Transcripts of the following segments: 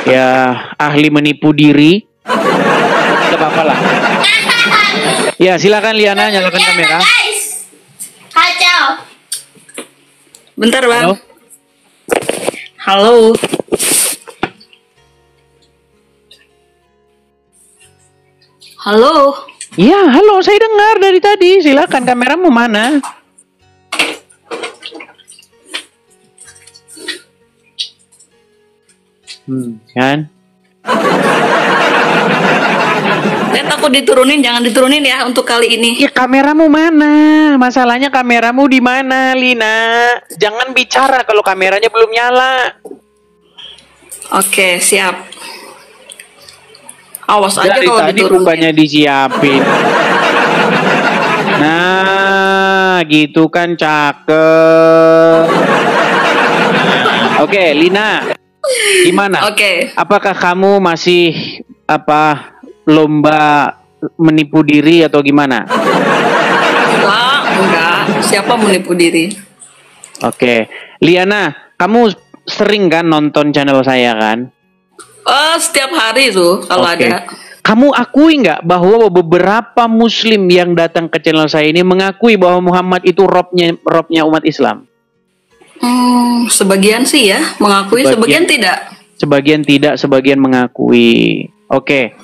Ya, ahli menipu diri. Tidak apa-apa lah. Ya, silakan Liana, nyalakan kamera. Guys, kacau. Bentar bang. Halo? Halo. Halo. Ya, halo, saya dengar dari tadi. Silakan, kameramu mana? Kan? Saya takut diturunin, jangan diturunin ya untuk kali ini. Ya, kameramu mana? Masalahnya kameramu di mana, Lina? Jangan bicara kalau kameranya belum nyala. Oke, siap. Awas aja Dari kalau tadi diturunin. rupanya disiapin. Nah, gitu kan cakep. Oke, Lina. Gimana? Oke. Apakah kamu masih lomba menipu diri atau gimana? Enggak. Siapa menipu diri? Oke, Liana, kamu sering kan nonton channel saya kan? Oh, setiap hari tuh kalau Oke. ada. Kamu akui nggak bahwa beberapa Muslim yang datang ke channel saya ini mengakui bahwa Muhammad itu robnya umat Islam? Sebagian sih ya mengakui, sebagian tidak. Sebagian tidak, sebagian mengakui. Oke.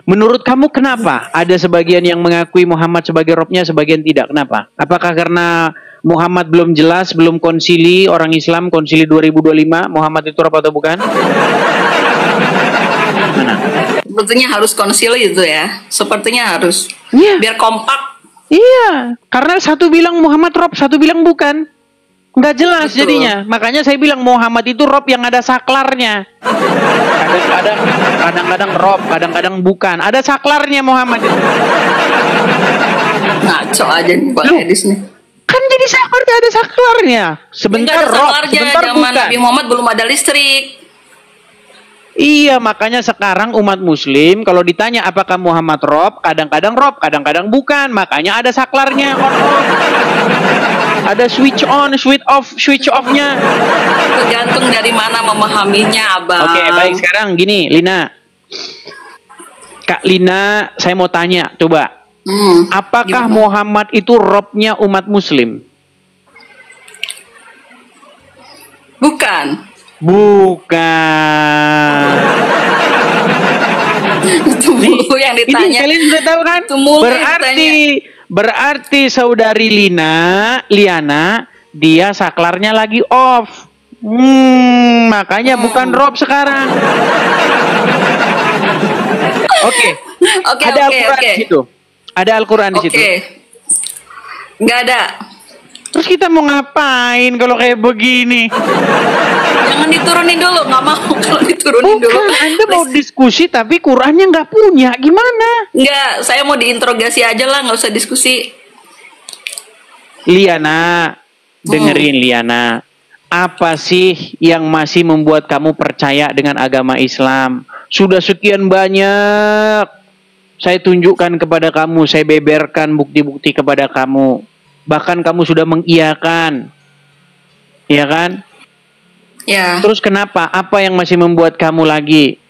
Menurut kamu kenapa ada sebagian yang mengakui Muhammad sebagai robnya, sebagian tidak? Kenapa? Apakah karena Muhammad belum jelas, belum konsili orang Islam, konsili 2025, Muhammad itu rob atau bukan? Mana? Sepertinya harus konsili itu ya. Sepertinya harus. Iya. Biar kompak. Iya, karena satu bilang Muhammad rob, satu bilang bukan. Nggak jelas. Betul. Jadinya. Makanya saya bilang Muhammad itu rob yang ada saklarnya. Kadang-kadang rob, kadang-kadang bukan. Ada saklarnya Muhammad itu. Ngaco aja nih Bang Edis nih. Kan jadi seperti ada saklarnya. Sebentar Nggak ada rob, saklarnya, sebentar zaman bukan. Nabi Muhammad belum ada listrik. Iya, makanya sekarang umat muslim kalau ditanya apakah Muhammad rob, kadang-kadang bukan. Makanya ada saklarnya, on off. Ada switch on, switch off-nya. Tergantung dari mana memahaminya, Abang. Oke, baik, sekarang gini, Lina. Kak Lina, saya mau tanya, coba. Apakah gimana? Muhammad itu robnya umat muslim? Bukan. Bukan. Itu mulu yang Ini ditanya. kalian sudah tahu kan? Itu mulu yang Berarti saudari Liana, dia saklarnya lagi off. Makanya bukan rob sekarang. Oke. Oke, Ada oke, Al-Quran oke. di situ. Ada Al-Quran di situ. Oke. Nggak ada. Terus kita mau ngapain kalau kayak begini? Jangan diturunin dulu, nggak mau kalau diturunin dulu. Bukan, Anda mau diskusi tapi Qurannya nggak punya, gimana? Nggak, saya mau diinterogasi aja lah, nggak usah diskusi. Liana, dengerin Liana. Apa sih yang masih membuat kamu percaya dengan agama Islam? Sudah sekian banyak saya tunjukkan kepada kamu, saya beberkan bukti-bukti kepada kamu. Bahkan kamu sudah mengiyakan. Ya kan? Ya. Terus kenapa? Apa yang masih membuat kamu lagi?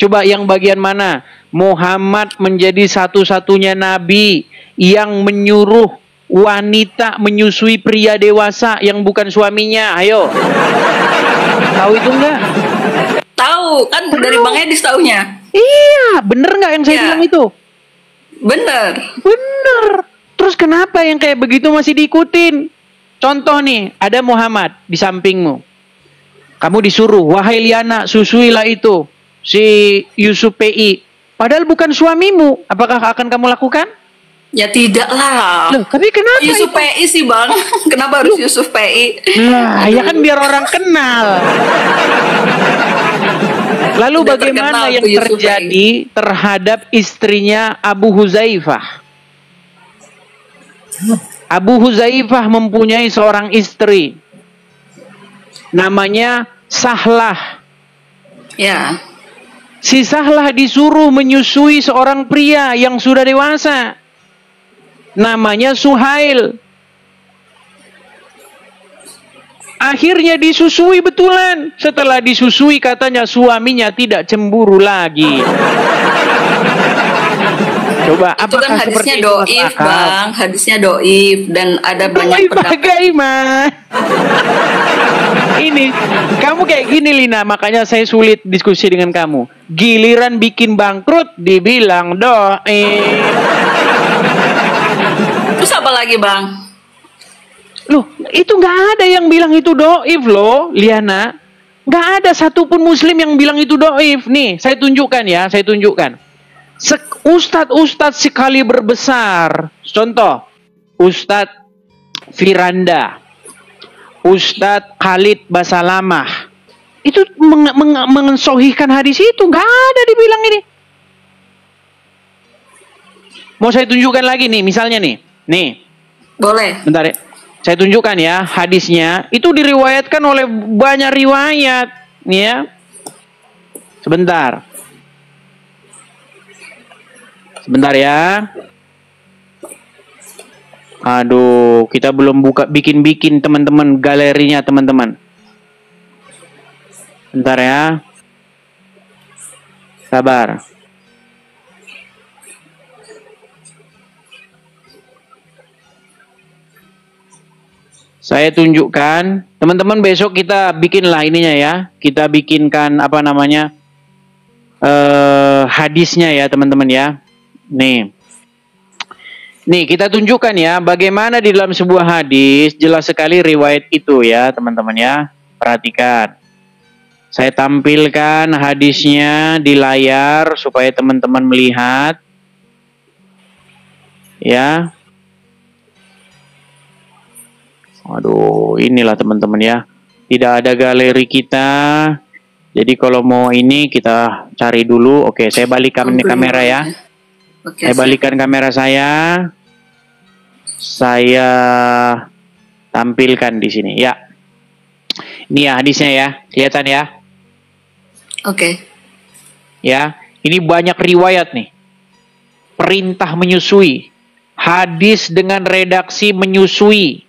Coba yang bagian mana? Muhammad menjadi satu-satunya nabi yang menyuruh wanita menyusui pria dewasa yang bukan suaminya. Ayo. Tahu itu enggak? Tahu, kan dari Bang Edis taunya. Iya, bener nggak yang saya Ya. bilang itu? Bener. Bener. Terus kenapa yang kayak begitu masih diikutin? Contoh nih, ada Muhammad di sampingmu. Kamu disuruh, wahai Liana, susuilah itu si Yusuf PI. Padahal bukan suamimu. Apakah akan kamu lakukan? Ya tidak lah. Loh, tapi kenapa Yusuf itu? PI sih Bang. Kenapa harus Yusuf PI? Nah, ya kan biar orang kenal. Lalu Udah bagaimana terkenal yang tuh Yusuf terjadi terhadap istrinya Abu Huzaifah? Abu Huzaifah mempunyai seorang istri. Namanya Sahlah. Ya. Si Sahlah disuruh menyusui seorang pria yang sudah dewasa. Namanya Suhail. Akhirnya disusui betulan. Setelah disusui katanya suaminya tidak cemburu lagi. Coba, Itu kan apakah hadisnya seperti itu masuk doif, akal? Bang. Hadisnya doif dan ada banyak Doif pendapat. bagaimana? Ini, kamu kayak gini Lina, makanya saya sulit diskusi dengan kamu. Giliran bikin bangkrut dibilang doif. Terus apa lagi, Bang? Loh, itu nggak ada yang bilang itu doif loh, Liana. Nggak ada satupun muslim yang bilang itu doif. Nih, saya tunjukkan ya, saya tunjukkan. Ustadz sekali berbesar. Contoh, Ustadz Firanda, Ustadz Khalid Basalamah. Itu mengensohihkan hadis itu. Nggak ada dibilang ini. Mau saya tunjukkan lagi nih, misalnya nih. Nih, Boleh. bentar ya. Saya tunjukkan ya hadisnya. Itu diriwayatkan oleh banyak riwayat. Nih ya. Sebentar. Sebentar ya. Aduh, kita belum buka bikin teman-teman galerinya teman-teman. Bentar ya. Sabar. Saya tunjukkan, teman-teman besok kita bikinlah ininya ya. Kita bikinkan apa namanya hadisnya ya teman-teman ya. Nih kita tunjukkan ya bagaimana di dalam sebuah hadis jelas sekali riwayat itu ya teman-teman ya. Perhatikan. Saya tampilkan hadisnya di layar supaya teman-teman melihat. Ya. Aduh, inilah teman-teman ya. Tidak ada galeri kita. Jadi kalau mau ini kita cari dulu. Oke, saya balikkan kamera ya. Oke, Saya balikan kamera saya. Saya tampilkan di sini. Ya. Ini ya hadisnya ya. Kelihatan ya? Oke. Ya. Ini banyak riwayat nih. Perintah menyusui. Hadis dengan redaksi menyusui.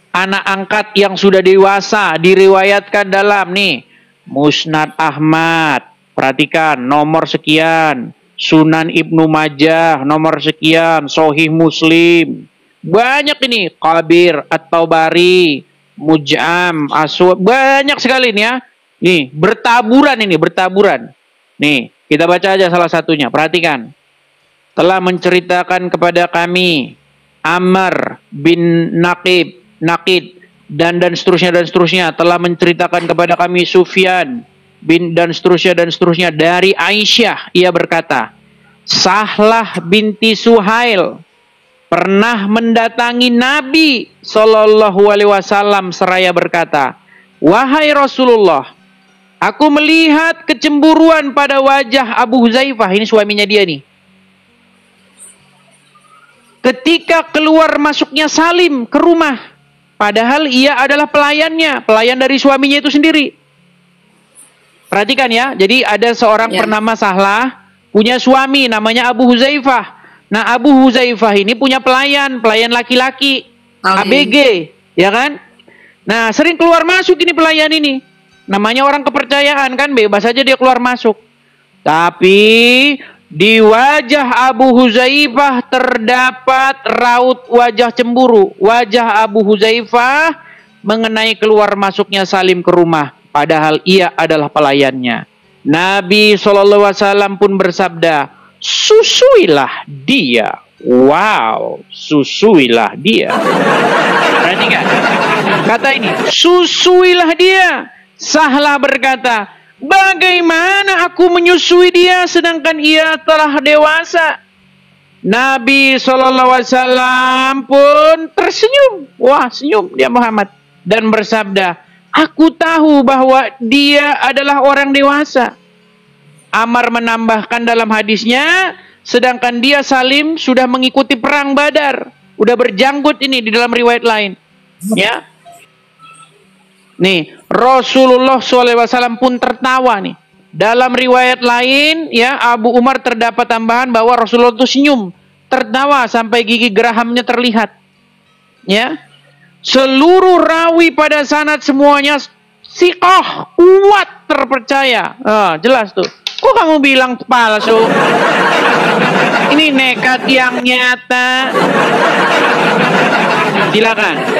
Anak angkat yang sudah dewasa diriwayatkan dalam nih Musnad Ahmad, perhatikan nomor sekian, Sunan Ibnu Majah nomor sekian, Sahih Muslim, banyak ini, Kabir At-Tabari, Muj'am, Aswad, banyak sekali nih ya. Nih bertaburan ini, bertaburan. Nih kita baca aja salah satunya, perhatikan. Telah menceritakan kepada kami Amr bin Naqid dan seterusnya telah menceritakan kepada kami Sufyan bin dan seterusnya dari Aisyah. Ia berkata, Sahlah binti Suhail pernah mendatangi Nabi Shallallahu Alaihi Wasallam seraya berkata, wahai Rasulullah, aku melihat kecemburuan pada wajah Abu Huzaifah, ini suaminya dia nih, ketika keluar masuknya Salim ke rumah. Padahal ia adalah pelayannya, pelayan dari suaminya itu sendiri. Perhatikan ya, jadi ada seorang bernama Sahlah, punya suami namanya Abu Huzaifah. Nah Abu Huzaifah ini punya pelayan laki-laki, ABG, ya kan? Nah sering keluar masuk ini pelayan ini. Namanya orang kepercayaan kan, bebas aja dia keluar masuk. Tapi di wajah Abu Huzaifah terdapat raut wajah cemburu. Wajah Abu Huzaifah mengenai keluar masuknya Salim ke rumah. Padahal ia adalah pelayannya. Nabi SAW pun bersabda, susuilah dia. Wow, susuilah dia. Perhatikan. Kata ini, susuilah dia. Sahlah berkata, bagaimana aku menyusui dia sedangkan ia telah dewasa? Nabi SAW pun tersenyum. Wah, senyum dia Muhammad. Dan bersabda, aku tahu bahwa dia adalah orang dewasa. Amar menambahkan dalam hadisnya, sedangkan dia Salim sudah mengikuti perang Badar. Udah berjanggut ini di dalam riwayat lain. Ya. Nih, Rasulullah SAW pun tertawa nih. Dalam riwayat lain, ya Abu Umar terdapat tambahan bahwa Rasulullah itu senyum, tertawa sampai gigi gerahamnya terlihat. Ya, Seluruh rawi pada sanad semuanya siqah, kuat, terpercaya. Jelas tuh. Kok kamu bilang palsu? Ini nekat yang nyata. Silakan.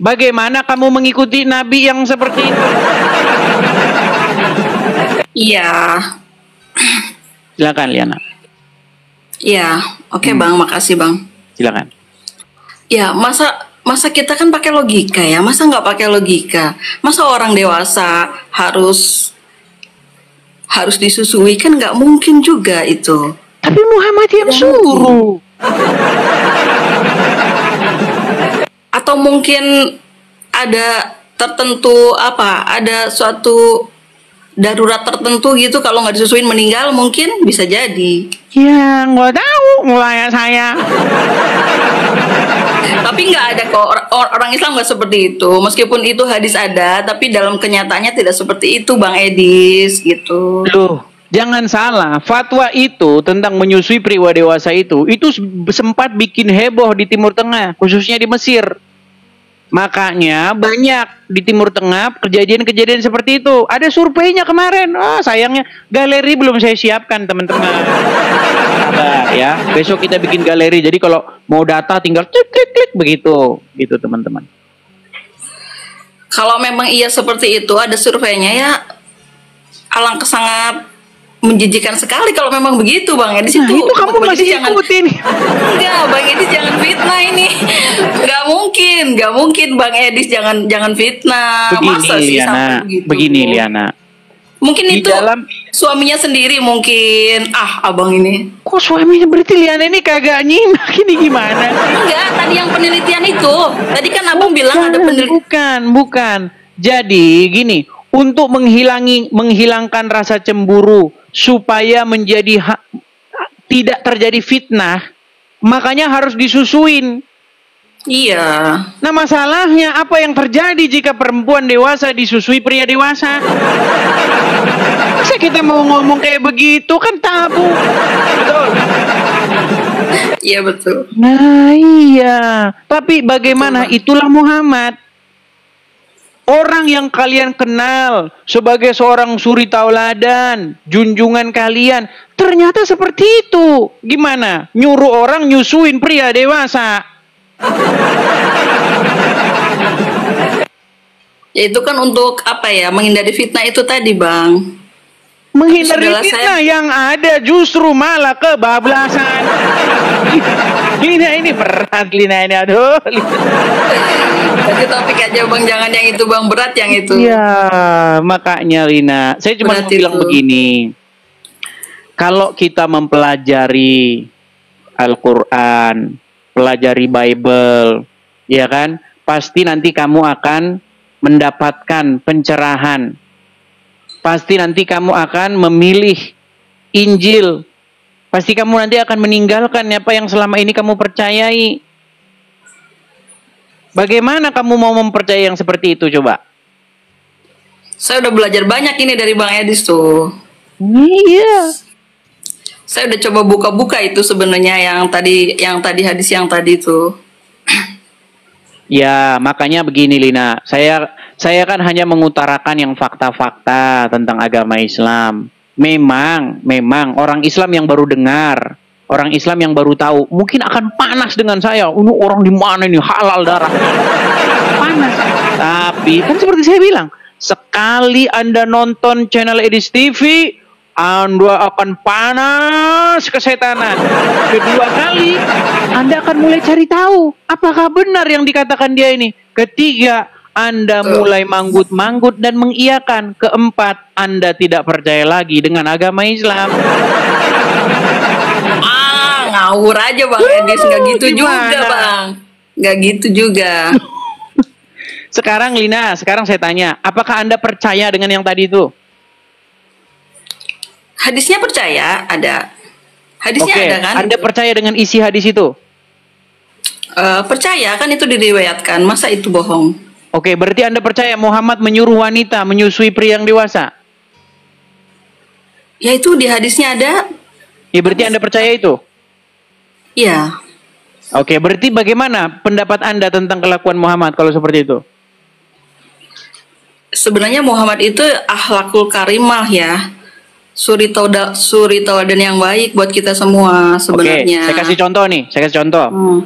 Bagaimana kamu mengikuti Nabi yang seperti itu? Iya. Silakan, Liana. Iya. Oke, Bang. Makasih, Bang. Silakan. Ya, masa kita kan pakai logika ya. Masa nggak pakai logika? Masa orang dewasa harus disusui, kan nggak mungkin juga itu. Tapi Muhammad yang suruh. Atau mungkin ada tertentu ada suatu darurat tertentu gitu, kalau nggak disusuin meninggal, mungkin bisa jadi. Ya nggak tahu, mulai saya. Tapi nggak ada kok, orang Islam nggak seperti itu. Meskipun itu hadis ada, tapi dalam kenyataannya tidak seperti itu, Bang Edis, gitu. Loh, jangan salah, fatwa itu tentang menyusui pria dewasa itu sempat bikin heboh di Timur Tengah, khususnya di Mesir. Makanya banyak di Timur Tengah kejadian-kejadian seperti itu. Ada surveinya kemarin. Sayangnya galeri belum saya siapkan, teman-teman. Sabar ya. Besok kita bikin galeri. Jadi kalau mau data tinggal klik begitu, gitu teman-teman. Kalau memang iya seperti itu, ada surveinya ya, alangkah sangat menjijikan sekali kalau memang begitu, Bang Edis. Nah, itu kamu masih ikutin. Enggak, Bang Edis jangan fitnah ini. Nggak mungkin Bang Edis jangan fitnah. Begini, Masa sih Liana, sampai begitu? begini Liana. Mungkin Di itu dalam- suaminya sendiri mungkin. Abang ini. Kok suaminya berarti Liana ini kagak nyimak, ini gimana? Enggak, tadi yang penelitian itu. Tadi kan abang bilang ada penelitian. Bukan. Jadi gini, untuk menghilangkan rasa cemburu supaya tidak terjadi fitnah, makanya harus disusuin. Iya. Nah, masalahnya apa yang terjadi jika perempuan dewasa disusui pria dewasa? Masa kita mau ngomong kayak begitu, kan tabu. Betul. Iya betul. Nah iya, tapi bagaimana? Itulah Muhammad. Orang yang kalian kenal sebagai seorang suri tauladan, junjungan kalian, ternyata seperti itu. Gimana? Nyuruh orang nyusuin pria dewasa. Ya itu kan untuk menghindari fitnah itu tadi, Bang. Menghindari Sudahlah, fitnah yang ada justru malah kebablasan. Ini berat, Lina ini, aduh. Jadi topik aja, Bang, jangan yang itu, Bang, berat yang itu. Iya, makanya Lina, saya cuma mau bilang begini. Kalau kita mempelajari Al-Quran, pelajari Bible, ya kan, pasti nanti kamu akan mendapatkan pencerahan. Pasti nanti kamu akan memilih Injil. Pasti kamu nanti akan meninggalkan apa yang selama ini kamu percayai. Bagaimana kamu mau mempercayai yang seperti itu, coba? Saya udah belajar banyak ini dari Bang Edis tuh. Iya. Saya udah coba buka-buka itu sebenarnya yang tadi hadis yang tadi tuh. Ya, makanya begini Lina, saya kan hanya mengutarakan yang fakta-fakta tentang agama Islam. Memang orang Islam yang baru dengar, orang Islam yang baru tahu, mungkin akan panas dengan saya. Ini orang di mana ini halal darah? Panas. Tapi kan seperti saya bilang, sekali Anda nonton channel Edis TV, Anda akan panas kesetanan. Kedua kali, Anda akan mulai cari tahu apakah benar yang dikatakan dia ini. Ketiga, Anda mulai manggut-manggut dan mengiyakan. Keempat, Anda tidak percaya lagi dengan agama Islam. Ngawur aja Bang Edis, nggak gitu gimana? juga Bang, nggak gitu juga. Sekarang Lina, sekarang saya tanya, apakah Anda percaya dengan yang tadi itu? Hadisnya percaya ada, hadisnya Oke, ada kan? Anda percaya dengan isi hadis itu? Percaya kan, itu diriwayatkan, masa itu bohong? Oke, berarti Anda percaya Muhammad menyuruh wanita menyusui pria yang dewasa? Ya itu di hadisnya ada. Ya berarti Anda percaya itu? Iya. Oke, berarti bagaimana pendapat Anda tentang kelakuan Muhammad kalau seperti itu? Sebenarnya Muhammad itu akhlakul karimah ya. Suri tauladan yang baik buat kita semua sebenarnya. Oke, saya kasih contoh nih, saya kasih contoh. Hmm.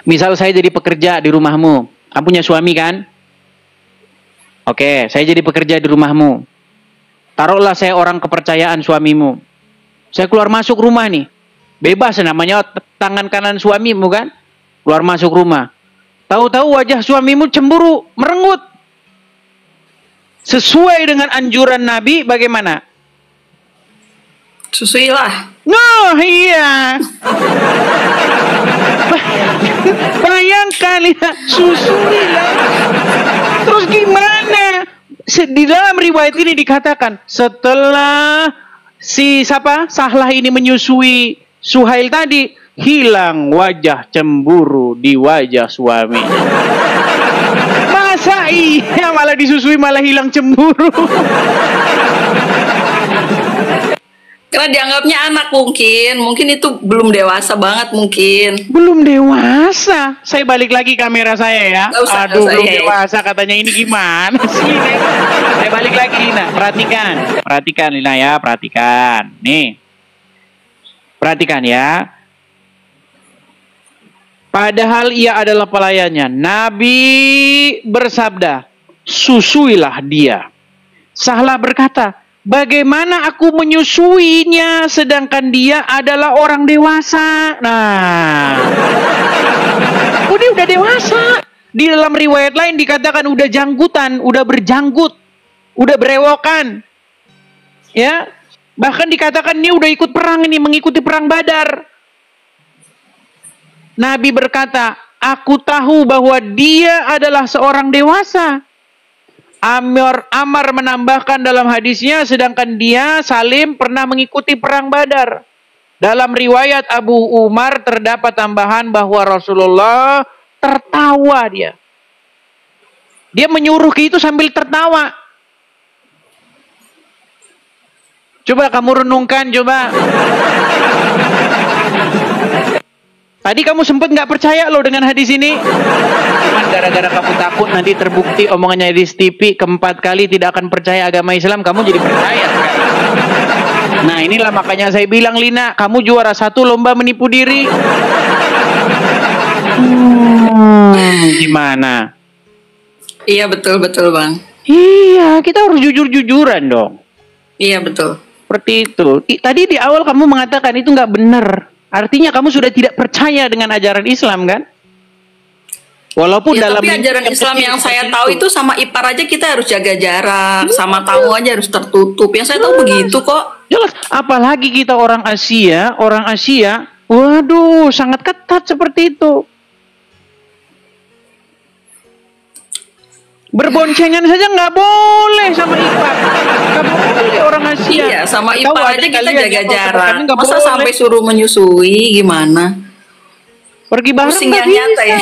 Misal saya jadi pekerja di rumahmu. Kamu punya suami kan? Oke, saya jadi pekerja di rumahmu. Taruhlah saya orang kepercayaan suamimu. Saya keluar masuk rumah nih. Bebas namanya tangan kanan suamimu kan? Keluar masuk rumah. Tahu-tahu wajah suamimu cemburu, merenggut. Sesuai dengan anjuran Nabi bagaimana? Susuilah. Nah, iya. Bayangkan ya, susuilah. Terus gimana? Di dalam riwayat ini dikatakan setelah si Sahlah ini menyusui Suhail tadi, hilang wajah cemburu di wajah suami. Masa iya malah disusui malah hilang cemburu? Karena dianggapnya anak mungkin itu belum dewasa banget mungkin. Belum dewasa. Saya balik lagi kamera saya ya. Aduh, belum dewasa katanya, ini gimana sih? Saya balik lagi Lina, perhatikan Lina ya, perhatikan. Nih. Perhatikan ya. Padahal ia adalah pelayannya. Nabi bersabda, susuilah dia. Sahlah berkata, bagaimana aku menyusuinya sedangkan dia adalah orang dewasa? Nah, dia udah dewasa. Di dalam riwayat lain dikatakan udah janggutan, udah berjanggut, udah berewokan. Ya, bahkan dikatakan ini udah ikut perang, ini mengikuti perang Badar. Nabi berkata, aku tahu bahwa dia adalah seorang dewasa. Amar menambahkan dalam hadisnya, sedangkan dia Salim pernah mengikuti perang Badar. Dalam riwayat Abu Umar terdapat tambahan bahwa Rasulullah tertawa dia. Dia menyuruh itu sambil tertawa. Coba kamu renungkan, coba. Tadi kamu sempat nggak percaya loh dengan hadis ini. Cuman gara-gara kamu takut nanti terbukti omongannya di TV keempat kali tidak akan percaya agama Islam, kamu jadi percaya sekarang. Nah inilah makanya saya bilang Lina, kamu juara 1 lomba menipu diri. Gimana? Iya betul bang. Iya, kita harus jujur-jujuran dong. Iya betul. Seperti itu. Tadi di awal kamu mengatakan itu nggak benar. Artinya kamu sudah tidak percaya dengan ajaran Islam kan? Walaupun ya, dalam tapi ajaran Islam yang saya tahu itu sama ipar aja kita harus jaga jarak, sama tamu aja harus tertutup. Yang saya tahu begitu kok. Jelas, apalagi kita orang Asia, waduh, sangat ketat seperti itu. Berboncengan saja nggak boleh sama ipar. Nggak boleh orang Asia. Iya, sama ipar aja kita jaga jarak. Masa boleh. sampai suruh menyusui gimana? Pergi bareng nggak bisa. Nyata ya.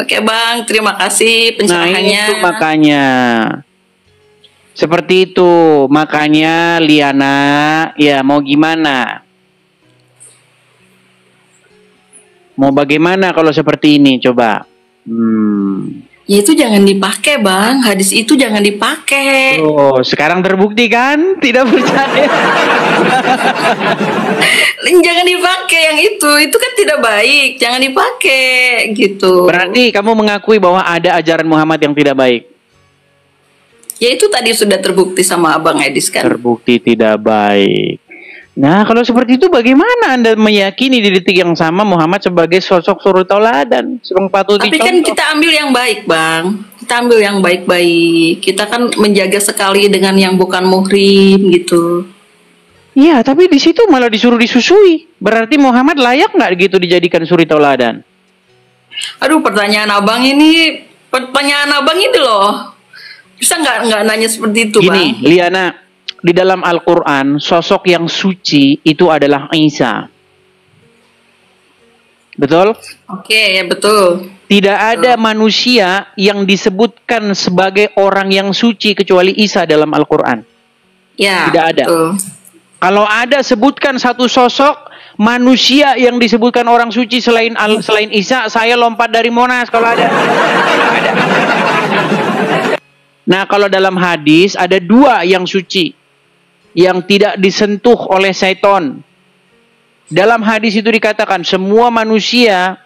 Oke bang, terima kasih pencerahannya. Nah itu makanya. Seperti itu. Makanya Liana, ya mau gimana? Mau bagaimana kalau seperti ini? Coba. Ya itu jangan dipakai bang. Hadis itu jangan dipakai. Oh, sekarang terbukti kan? Tidak percaya. Jangan dipakai yang itu. Itu kan tidak baik. Jangan dipakai gitu. Berarti kamu mengakui bahwa ada ajaran Muhammad yang tidak baik? Ya itu tadi sudah terbukti sama Abang Edis kan. Terbukti tidak baik. Nah, kalau seperti itu bagaimana Anda meyakini di detik yang sama Muhammad sebagai sosok suri tauladan, yang patut dicontoh? Tapi kan kita ambil yang baik, Bang. Kita ambil yang baik-baik. Kita kan menjaga sekali dengan yang bukan muhrim gitu. Iya, tapi di situ malah disuruh disusui. Berarti Muhammad layak nggak gitu dijadikan suri tauladan? Aduh, pertanyaan Abang ini loh. Bisa nggak nanya seperti itu, Bang? Gini, Liana. Di dalam Al-Quran, sosok yang suci itu adalah Isa. Betul? Oke, ya betul. Tidak ada manusia yang disebutkan sebagai orang yang suci kecuali Isa dalam Al-Quran. Ya, tidak ada. Betul. Kalau ada, sebutkan satu sosok manusia yang disebutkan orang suci selain Isa, saya lompat dari Monas kalau ada. Ada. Nah, kalau dalam hadis ada 2 yang suci yang tidak disentuh oleh setan. Dalam hadis itu dikatakan semua manusia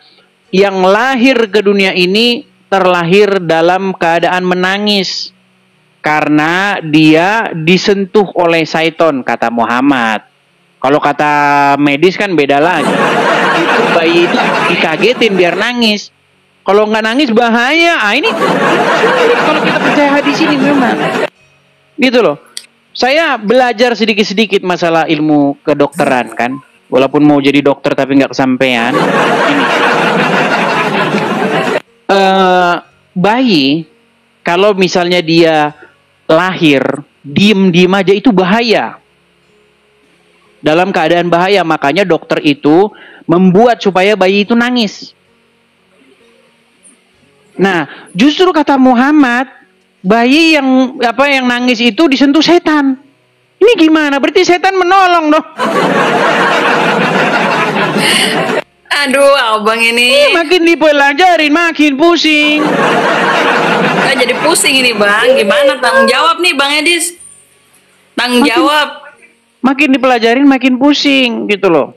yang lahir ke dunia ini terlahir dalam keadaan menangis karena dia disentuh oleh setan, kata Muhammad. Kalau kata medis kan beda lagi. Itu bayi itu dikagetin biar nangis. Kalau nggak nangis bahaya. Ini sulit kalau kita percaya hadis ini memang. Gitu loh. Saya belajar sedikit-sedikit masalah ilmu kedokteran kan. Walaupun mau jadi dokter tapi nggak kesampaian. Ini. Bayi kalau misalnya dia lahir diem aja itu bahaya. Dalam keadaan bahaya, makanya dokter itu membuat supaya bayi itu nangis. Nah, justru kata Muhammad, bayi yang nangis itu disentuh setan. Ini gimana? Berarti setan menolong dong. Aduh, abang ini makin dipelajarin, makin pusing. Nggak jadi pusing ini bang. Gimana tanggung jawab nih bang Edis? Tanggung jawab. Makin dipelajarin, makin pusing gitu loh.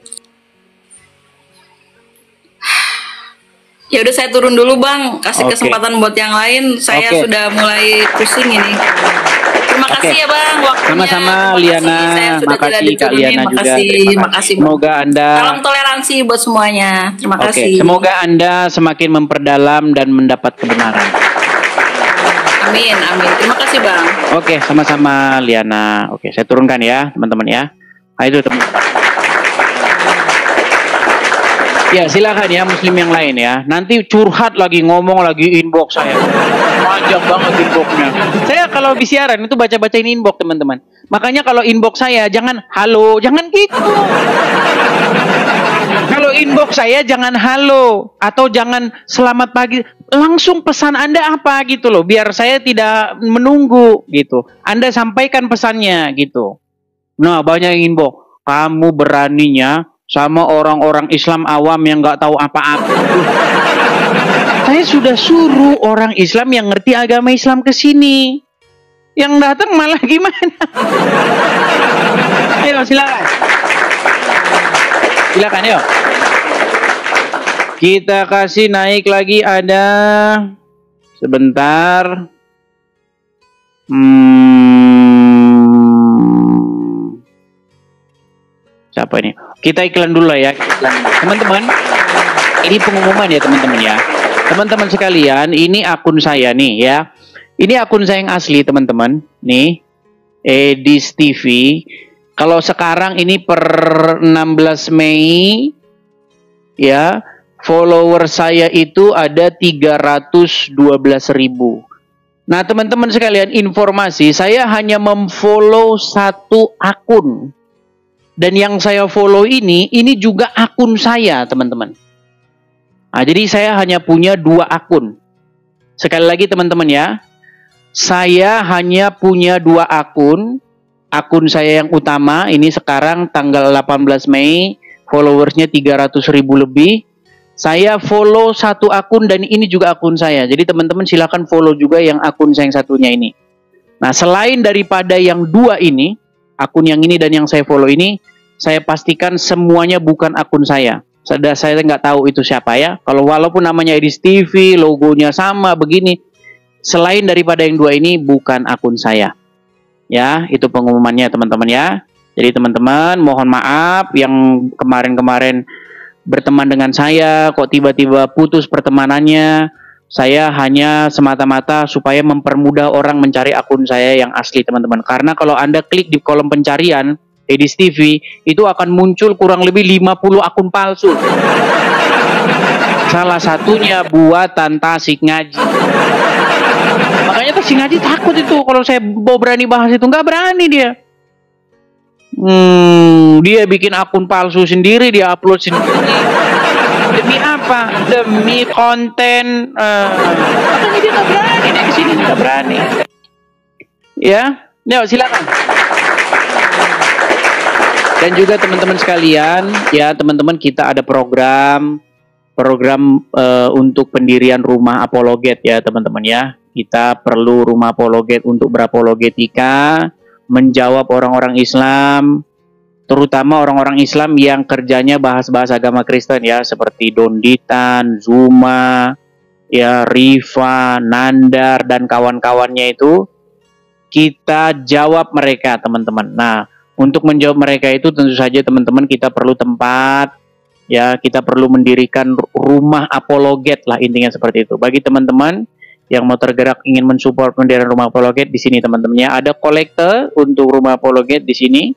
Ya udah saya turun dulu bang. Kasih kesempatan buat yang lain. Saya sudah mulai pusing ini. Terima kasih ya bang waktunya. Sama-sama Liana. Makasih Kak Liana juga. Makasih. Semoga Anda salam toleransi buat semuanya. Terima kasih. Semoga Anda semakin memperdalam dan mendapat kebenaran. Amin. Terima kasih bang. Sama-sama Liana. Saya turunkan ya teman-teman ya. Itu teman-teman. Ya silakan ya muslim yang lain ya. Nanti curhat lagi, ngomong lagi, inbox saya. Panjang banget inboxnya. Saya kalau habis siaran itu baca-bacain inbox teman-teman. Makanya kalau inbox saya jangan halo, jangan gitu. Kalau inbox saya jangan halo atau jangan selamat pagi, langsung pesan Anda apa gitu loh, biar saya tidak menunggu gitu. Anda sampaikan pesannya gitu. Nah, banyak yang inbox, kamu beraninya sama orang-orang Islam awam yang nggak tahu apa-apa. Saya sudah suruh orang Islam yang ngerti agama Islam ke sini. Yang datang malah gimana? Ayo silakan. Silakan yuk. Kita kasih naik lagi ada sebentar. Siapa ini? Kita iklan dulu lah ya. Teman-teman, ini pengumuman ya teman-teman ya. Teman-teman sekalian, ini akun saya nih ya. Ini akun saya yang asli teman-teman. Nih, Edis TV. Kalau sekarang ini per 16 Mei ya, follower saya itu ada 312.000. Nah, teman-teman sekalian, informasi saya hanya memfollow 1 akun. Dan yang saya follow ini juga akun saya, teman-teman. Nah, jadi saya hanya punya 2 akun. Sekali lagi teman-teman ya, saya hanya punya 2 akun. Akun saya yang utama ini sekarang tanggal 18 Mei, followersnya 300.000 lebih. Saya follow 1 akun dan ini juga akun saya. Jadi teman-teman silakan follow juga yang akun saya yang satunya ini. Nah, selain daripada yang 2 ini, akun yang ini dan yang saya follow ini, saya pastikan semuanya bukan akun saya. Saya nggak tahu itu siapa ya. Kalau walaupun namanya Edis TV, logonya sama begini, selain daripada yang 2 ini bukan akun saya. Ya, itu pengumumannya teman-teman ya. Jadi teman-teman mohon maaf yang kemarin-kemarin berteman dengan saya kok tiba-tiba putus pertemanannya. Saya hanya semata-mata supaya mempermudah orang mencari akun saya yang asli teman-teman. Karena kalau Anda klik di kolom pencarian Edis TV, itu akan muncul kurang lebih 50 akun palsu. Salah satunya buatan Tasik Ngaji. Makanya Tasik Ngaji takut itu kalau saya mau berani bahas itu, nggak berani dia. Dia bikin akun palsu sendiri, dia upload sendiri. Demi apa? Demi konten. Makanya dia nggak berani, dia kesini nggak berani. Ya, silakan. Dan juga teman-teman sekalian, ya teman-teman, kita ada program untuk pendirian rumah apologet ya teman-teman ya. Kita perlu rumah apologet untuk berapologetika, menjawab orang-orang Islam, terutama orang-orang Islam yang kerjanya bahas-bahas agama Kristen ya, seperti Donditan, Zuma, ya Riva, Nandar dan kawan-kawannya itu. Kita jawab mereka teman-teman. Nah, untuk menjawab mereka itu tentu saja teman-teman kita perlu tempat, ya kita perlu mendirikan rumah apologet lah, intinya seperti itu. Bagi teman-teman yang mau tergerak ingin mensupport pendirian rumah apologet, di sini teman-temannya ada kolektor untuk rumah apologet di sini.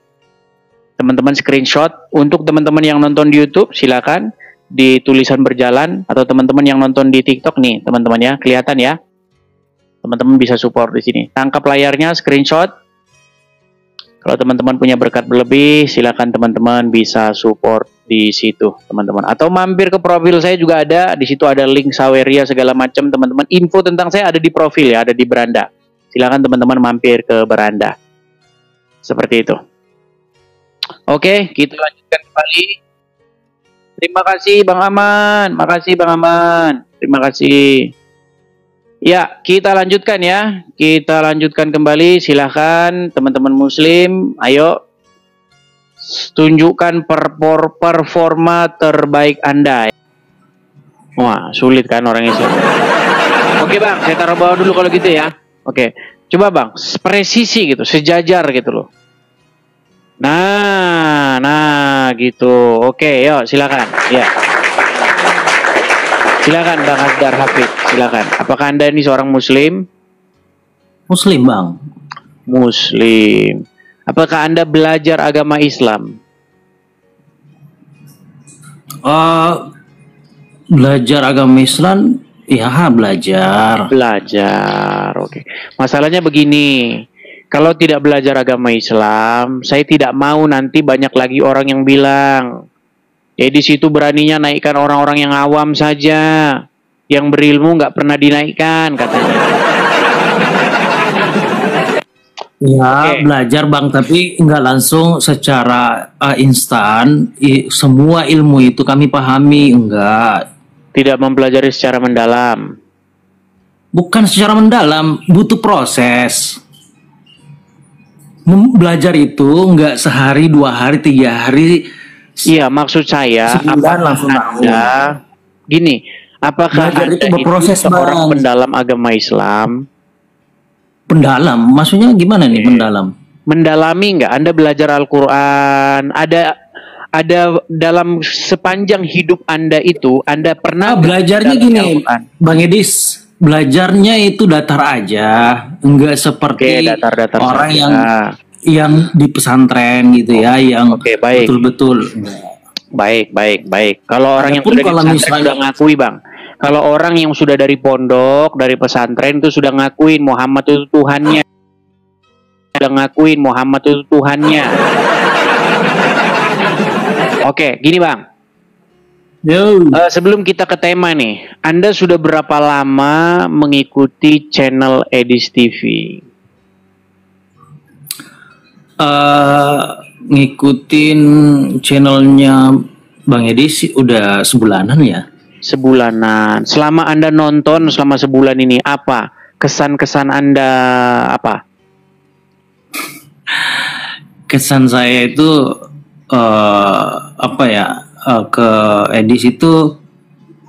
Teman-teman screenshot. Untuk teman-teman yang nonton di YouTube silakan di tulisan berjalan, atau teman-teman yang nonton di TikTok nih teman-teman ya, kelihatan ya. Teman-teman bisa support di sini. Tangkap layarnya, screenshot. Kalau teman-teman punya berkat berlebih, silakan teman-teman bisa support di situ, teman-teman. Atau mampir ke profil saya juga ada. Di situ ada link Saweria segala macam, teman-teman. Info tentang saya ada di profil ya, ada di beranda. Silakan teman-teman mampir ke beranda. Seperti itu. Oke, kita lanjutkan kembali. Terima kasih Bang Aman. Makasih Bang Aman. Terima kasih. Ya, kita lanjutkan ya. Kita lanjutkan kembali. Silahkan teman-teman muslim. Ayo. Tunjukkan performa terbaik Anda. Wah, sulit kan orang Islam. Oke Bang, saya taruh bawah dulu kalau gitu ya. Oke. Coba Bang, presisi gitu, sejajar gitu loh. Nah gitu. Oke, yuk silakan. Ya. Silakan Bang Hasdar Hafid, silakan. Apakah Anda ini seorang muslim? Muslim, Bang. Muslim. Apakah Anda belajar agama Islam? Belajar agama Islam, ya belajar. Belajar, oke. Masalahnya begini, kalau tidak belajar agama Islam, saya tidak mau nanti banyak lagi orang yang bilang, ya di situ beraninya naikkan orang-orang yang awam saja, yang berilmu nggak pernah dinaikkan katanya. Ya, belajar Bang, tapi nggak langsung secara instan. Semua ilmu itu kami pahami, enggak. Tidak mempelajari secara mendalam. Bukan secara mendalam, butuh proses. Belajar itu nggak sehari, 2 hari, 3 hari. Iya, maksud saya, sebulan langsung Anda, gini, apakah belajar Anda itu berproses, seorang Bang. pendalam agama Islam? Pendalam, maksudnya gimana nih pendalam? Mendalami nggak? Anda belajar Al-Quran, ada dalam sepanjang hidup Anda itu, Anda pernah belajarnya gini, Bang Edis, belajarnya itu datar aja, enggak seperti datar-datar orang saja. yang di pesantren gitu ya, yang baik. betul-betul. Baik. Kalau orang yang sudah di pesantren sudah ngakui Bang. Kalau orang yang sudah dari pondok, dari pesantren itu sudah ngakuin Muhammad itu Tuhannya. Sudah ngakuin Muhammad itu Tuhannya. Oke, gini Bang. Sebelum kita ke tema nih, Anda sudah berapa lama mengikuti channel Edis TV? Ngikutin channelnya Bang Edis udah sebulanan ya. Sebulanan. Selama Anda nonton selama sebulan ini, apa kesan-kesan Anda apa? Kesan saya itu ke Edis itu,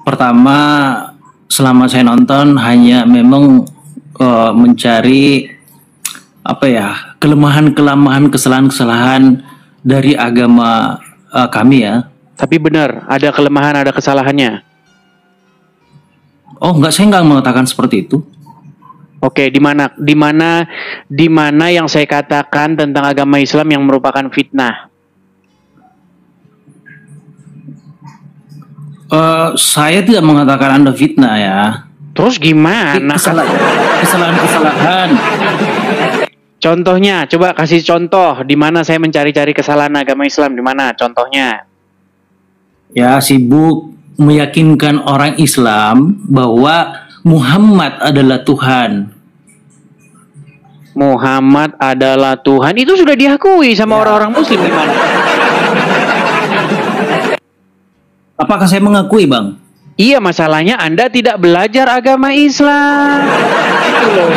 pertama selama saya nonton hanya memang mencari kelemahan-kelemahan, kesalahan-kesalahan dari agama kami ya. Tapi benar, ada kelemahan, ada kesalahannya. Oh enggak, saya enggak mengatakan seperti itu. Oke, di mana yang saya katakan tentang agama Islam yang merupakan fitnah? Saya tidak mengatakan Anda fitnah ya. Terus gimana? Kesalahan-kesalahan. Contohnya, coba kasih contoh di mana saya mencari-cari kesalahan agama Islam, di mana contohnya? Ya, sibuk meyakinkan orang Islam bahwa Muhammad adalah Tuhan. Muhammad adalah Tuhan, itu sudah diakui sama orang-orang Muslim, gimana? Apakah saya mengakui, Bang? Iya, masalahnya Anda tidak belajar agama Islam. Itu loh.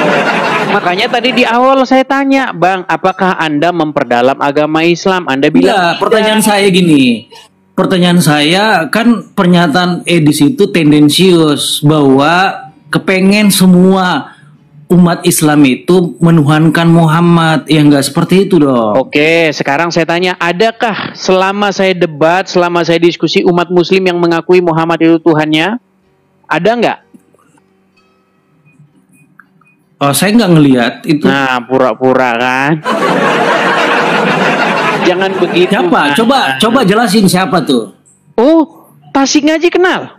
Makanya tadi di awal saya tanya, Bang, apakah Anda memperdalam agama Islam? Anda bilang, Enggak, pertanyaan saya gini. Pertanyaan saya kan pernyataan Edis itu tendensius bahwa kepengen semua umat Islam itu menuhankan Muhammad. Ya enggak seperti itu dong. Oke, sekarang saya tanya, adakah selama saya debat, selama saya diskusi umat muslim yang mengakui Muhammad itu Tuhannya? Ada nggak? Oh, saya nggak ngelihat itu. Nah, pura-pura kan? Jangan begitu. Siapa? Nah. Coba jelasin siapa tuh. Oh, Tasik Ngaji kenal?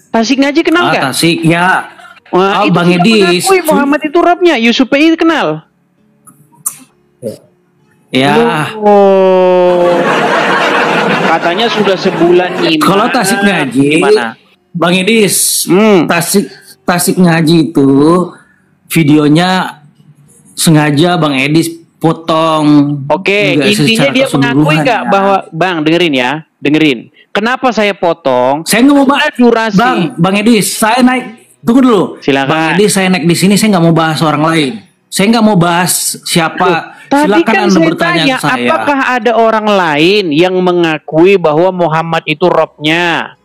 Tasik Ngaji kenal nggak? Tasik, ya. Wah, itu Bang Edis. mengakui Muhammad itu Robnya. Yusuf PI kenal? Ya. Oh. Katanya sudah sebulan ini. Kalau Tasik Ngaji, gimana? Bang Edis, Hmm. Tasik Ngaji itu videonya sengaja Bang Edis potong. Oke, Enggak intinya secara dia mengakui keseluruhan, nggak ya. bahwa Bang dengerin ya, dengerin. Kenapa saya potong? Saya nggak mau bahas Durasi. Bang Edis, saya naik. Tunggu dulu. Silakan. Bang Edis, saya naik di sini. Saya nggak mau bahas orang lain. Saya nggak mau bahas siapa. Tadi Silakan kan Anda saya bertanya tanya, ke saya. apakah ada orang lain yang mengakui bahwa Muhammad itu Robnya?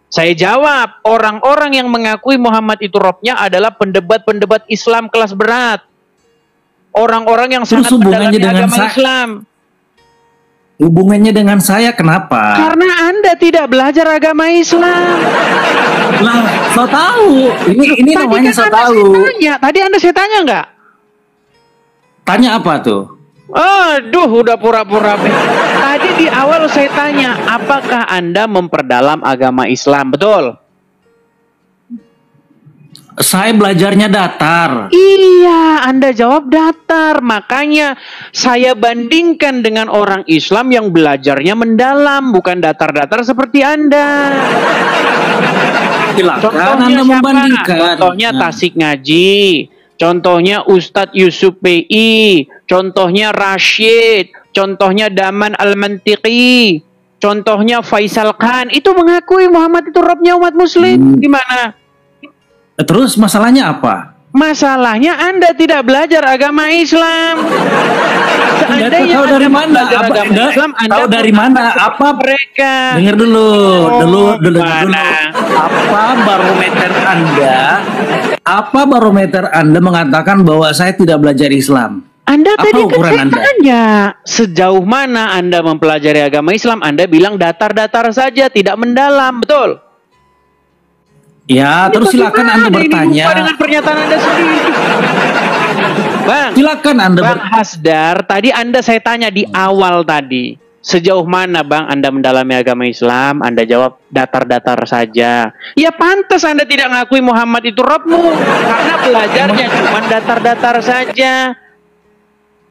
Saya jawab, orang-orang yang mengakui Muhammad itu Robnya adalah pendebat-pendebat Islam kelas berat. Orang-orang yang Terus sangat hubungannya mendalami dengan agama Islam. Hubungannya dengan saya kenapa? Karena Anda tidak belajar agama Islam. Lah, so tahu. Ini Tadi namanya kan so Anda tahu. saya tanya. Tadi Anda saya tanya nggak? Tanya apa tuh? Aduh, udah pura-pura. Tadi di awal saya tanya, apakah Anda memperdalam agama Islam? Betul? Saya belajarnya datar. Iya, Anda jawab datar. Makanya saya bandingkan dengan orang Islam yang belajarnya mendalam, bukan datar-datar seperti Anda. Silakan Anda siapa? membandingkan. Contohnya Nah. Tasik Ngaji, contohnya Ustadz Yusuf PI, contohnya Rashid, contohnya Daman Al-Mantiqi, contohnya Faisal Khan. Itu mengakui Muhammad itu Robnya umat muslim. Gimana? Terus masalahnya apa? Masalahnya Anda tidak belajar agama Islam. Seandainya tahu dari Anda mana? belajar Apa- agama Islam, Anda tahu dari mana? Apa mereka? Dengar dulu, dulu. Mana? Apa barometer Anda? Apa barometer Anda mengatakan bahwa saya tidak belajar Islam? Anda Apa tadi kan ukuran saya Anda? tanya, sejauh mana Anda mempelajari agama Islam? Anda bilang datar-datar saja, tidak mendalam, betul? Ya, Ini terus silakan bagaimana Anda ini bertanya. lupa dengan pernyataan Anda sendiri. Bang, Silakan Anda Bang Hasdar, tadi Anda saya tanya di awal tadi, sejauh mana Bang Anda mendalami agama Islam? Anda jawab datar-datar saja. Ya pantas Anda tidak mengakui Muhammad itu Robmu, karena belajarnya cuma datar-datar saja.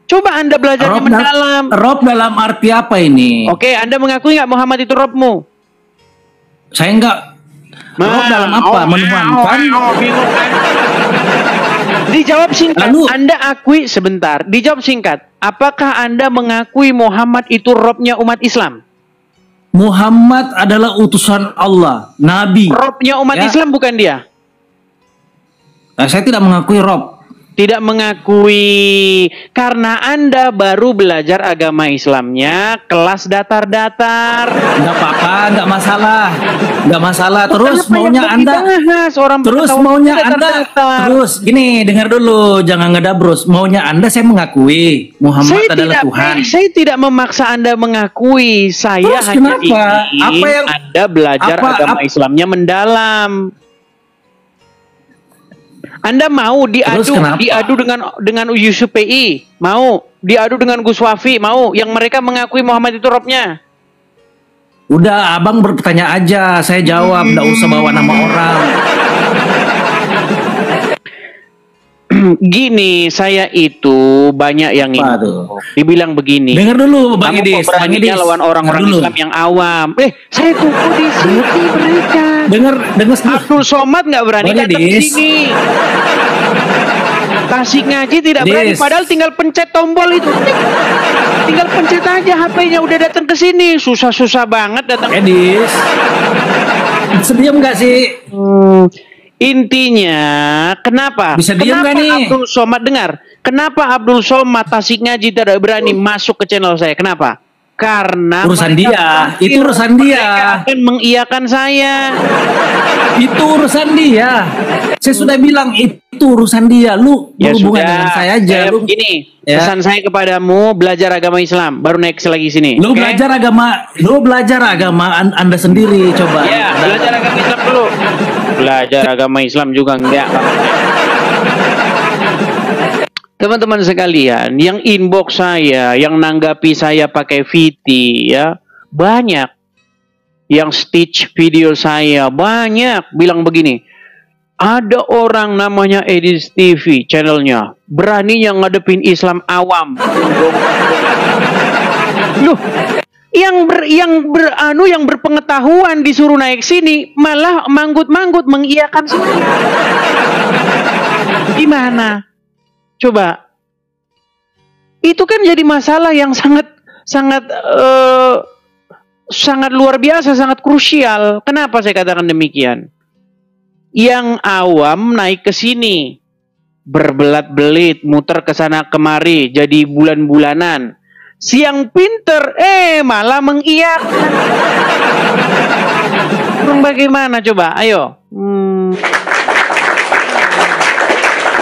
Coba Anda belajarnya mendalam. Rob dalam arti apa ini? Oke, Anda mengakui nggak Muhammad itu Robmu? Saya enggak. Rob dalam apa? Menuhankan? Bingung kan? Dijawab singkat. Lalu- Anda akui sebentar. Dijawab singkat. Apakah Anda mengakui Muhammad itu Robnya umat Islam? Muhammad adalah utusan Allah, Nabi. Robnya umat Ya. Islam bukan dia? Nah, saya tidak mengakui Rob. Tidak mengakui. Karena Anda baru belajar agama Islamnya kelas datar-datar. Enggak apa-apa, enggak masalah. Enggak masalah. Terus Kenapa maunya yang Anda dibahas? Orang Terus bertawaf maunya itu Anda datar-datar. Terus gini, dengar dulu, jangan ngedabrus. Maunya Anda saya mengakui Muhammad adalah Tuhan. Saya tidak memaksa Anda mengakui. Saya Terus hanya kenapa? ingin Apa yang- Anda belajar agama Islamnya mendalam. Anda mau Terus kenapa? diadu dengan Yusuf PI, mau diadu dengan Gus Wafi, mau yang mereka mengakui Muhammad itu Robnya. Udah, abang bertanya aja, saya jawab, enggak usah bawa nama orang. Gini, saya itu banyak yang Apa ini. tuh? Dibilang begini. Dengar dulu, Bang Kamu Idis. kok beraninya lawan orang-orang Dengar dulu. Islam yang awam. Saya tunggu di sini mereka. Dengar Abdul Somad nggak berani Bang datang ke Idis. sini. Tasik Ngaji tidak berani, Dis. padahal tinggal pencet tombol itu. Tinggal pencet aja HP-nya udah datang ke sini. Susah-susah banget datang. Edis, sediam nggak sih? Intinya, kenapa? Bisa diem Kenapa nggak nih? Abdul Somad dengar? Kenapa Abdul Somad Tasik Ngaji tidak berani masuk ke channel saya? Kenapa? Karena Urusan mereka dia, kafir. itu urusan dia. Mereka akan mengiyakan saya. Itu urusan dia. Saya sudah bilang itu urusan dia. Lu Ya berhubungan sudah. dengan saya aja. Saya Lu, begini, ya. pesan saya kepadamu, belajar agama Islam, baru next lagi sini. lu oke? belajar agama Anda sendiri coba. Ya, belajar agama Islam dulu. Belajar agama Islam juga enggak. Teman-teman sekalian, yang inbox saya, yang nanggapi saya pakai VT, ya banyak. Yang stitch video saya banyak bilang begini. Ada orang namanya Edis TV channelnya, beraninya ngadepin Islam awam. Loh, yang berpengetahuan disuruh naik sini malah manggut-manggut mengiyakan saya. Gimana? Coba. Itu kan jadi masalah yang sangat luar biasa, sangat krusial. Kenapa saya katakan demikian? Yang awam naik ke sini, berbelat-belit, muter ke sana kemari, jadi bulan-bulanan. Siang pinter, malah mengiyakan. Kurang bagaimana coba? Ayo.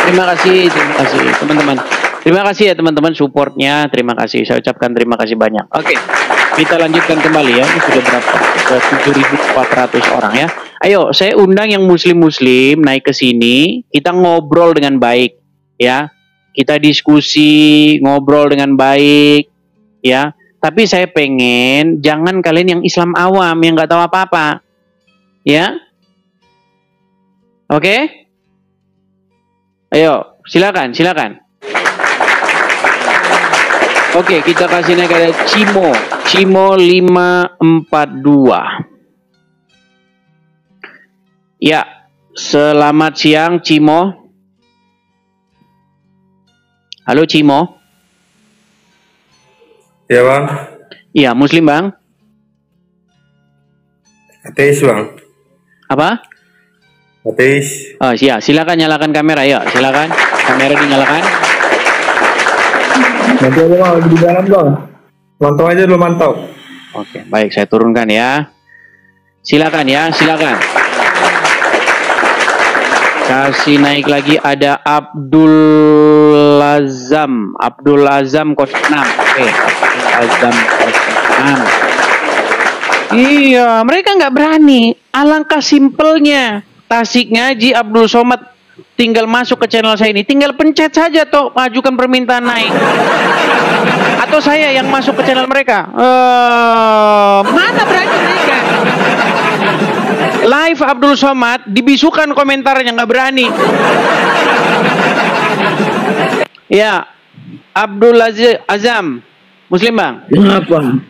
Terima kasih teman-teman. Terima kasih ya teman-teman supportnya. Terima kasih. Saya ucapkan terima kasih banyak. Oke, kita lanjutkan kembali ya. Ini sudah berapa? Sudah 7.400 orang ya. Ayo, saya undang yang muslim-muslim naik ke sini. Kita ngobrol dengan baik ya. Kita diskusi, ngobrol dengan baik ya. Tapi saya pengen jangan kalian yang Islam awam yang nggak tahu apa-apa. Ya. Oke? Ayo, silakan. Oke, kita kasih naik ada Cimo 542. Ya, selamat siang Cimo. Halo Cimo. Ya bang. Iya, Muslim bang. Ateis bang. Apa? Ateis. Oh iya, silakan nyalakan kamera ya, silakan. Kamera dinyalakan. Nanti aja bang, lagi di dalam bang. Mantau aja dulu, mantau. Oke, baik, saya turunkan ya. Silakan ya, silakan. Kasih naik lagi ada Abdul Azam 06. Oke, Abdul Azam 06. Iya, mereka nggak berani. Alangkah simpelnya. Tasik Ngaji Abdul Somad tinggal masuk ke channel saya ini, tinggal pencet saja toh, ajukan permintaan naik. Atau saya yang masuk ke channel mereka. Mana berani mereka? Live Abdul Somad dibisukan komentarnya, nggak berani. Ya, Abdul Azam, Muslim bang. Kenapa?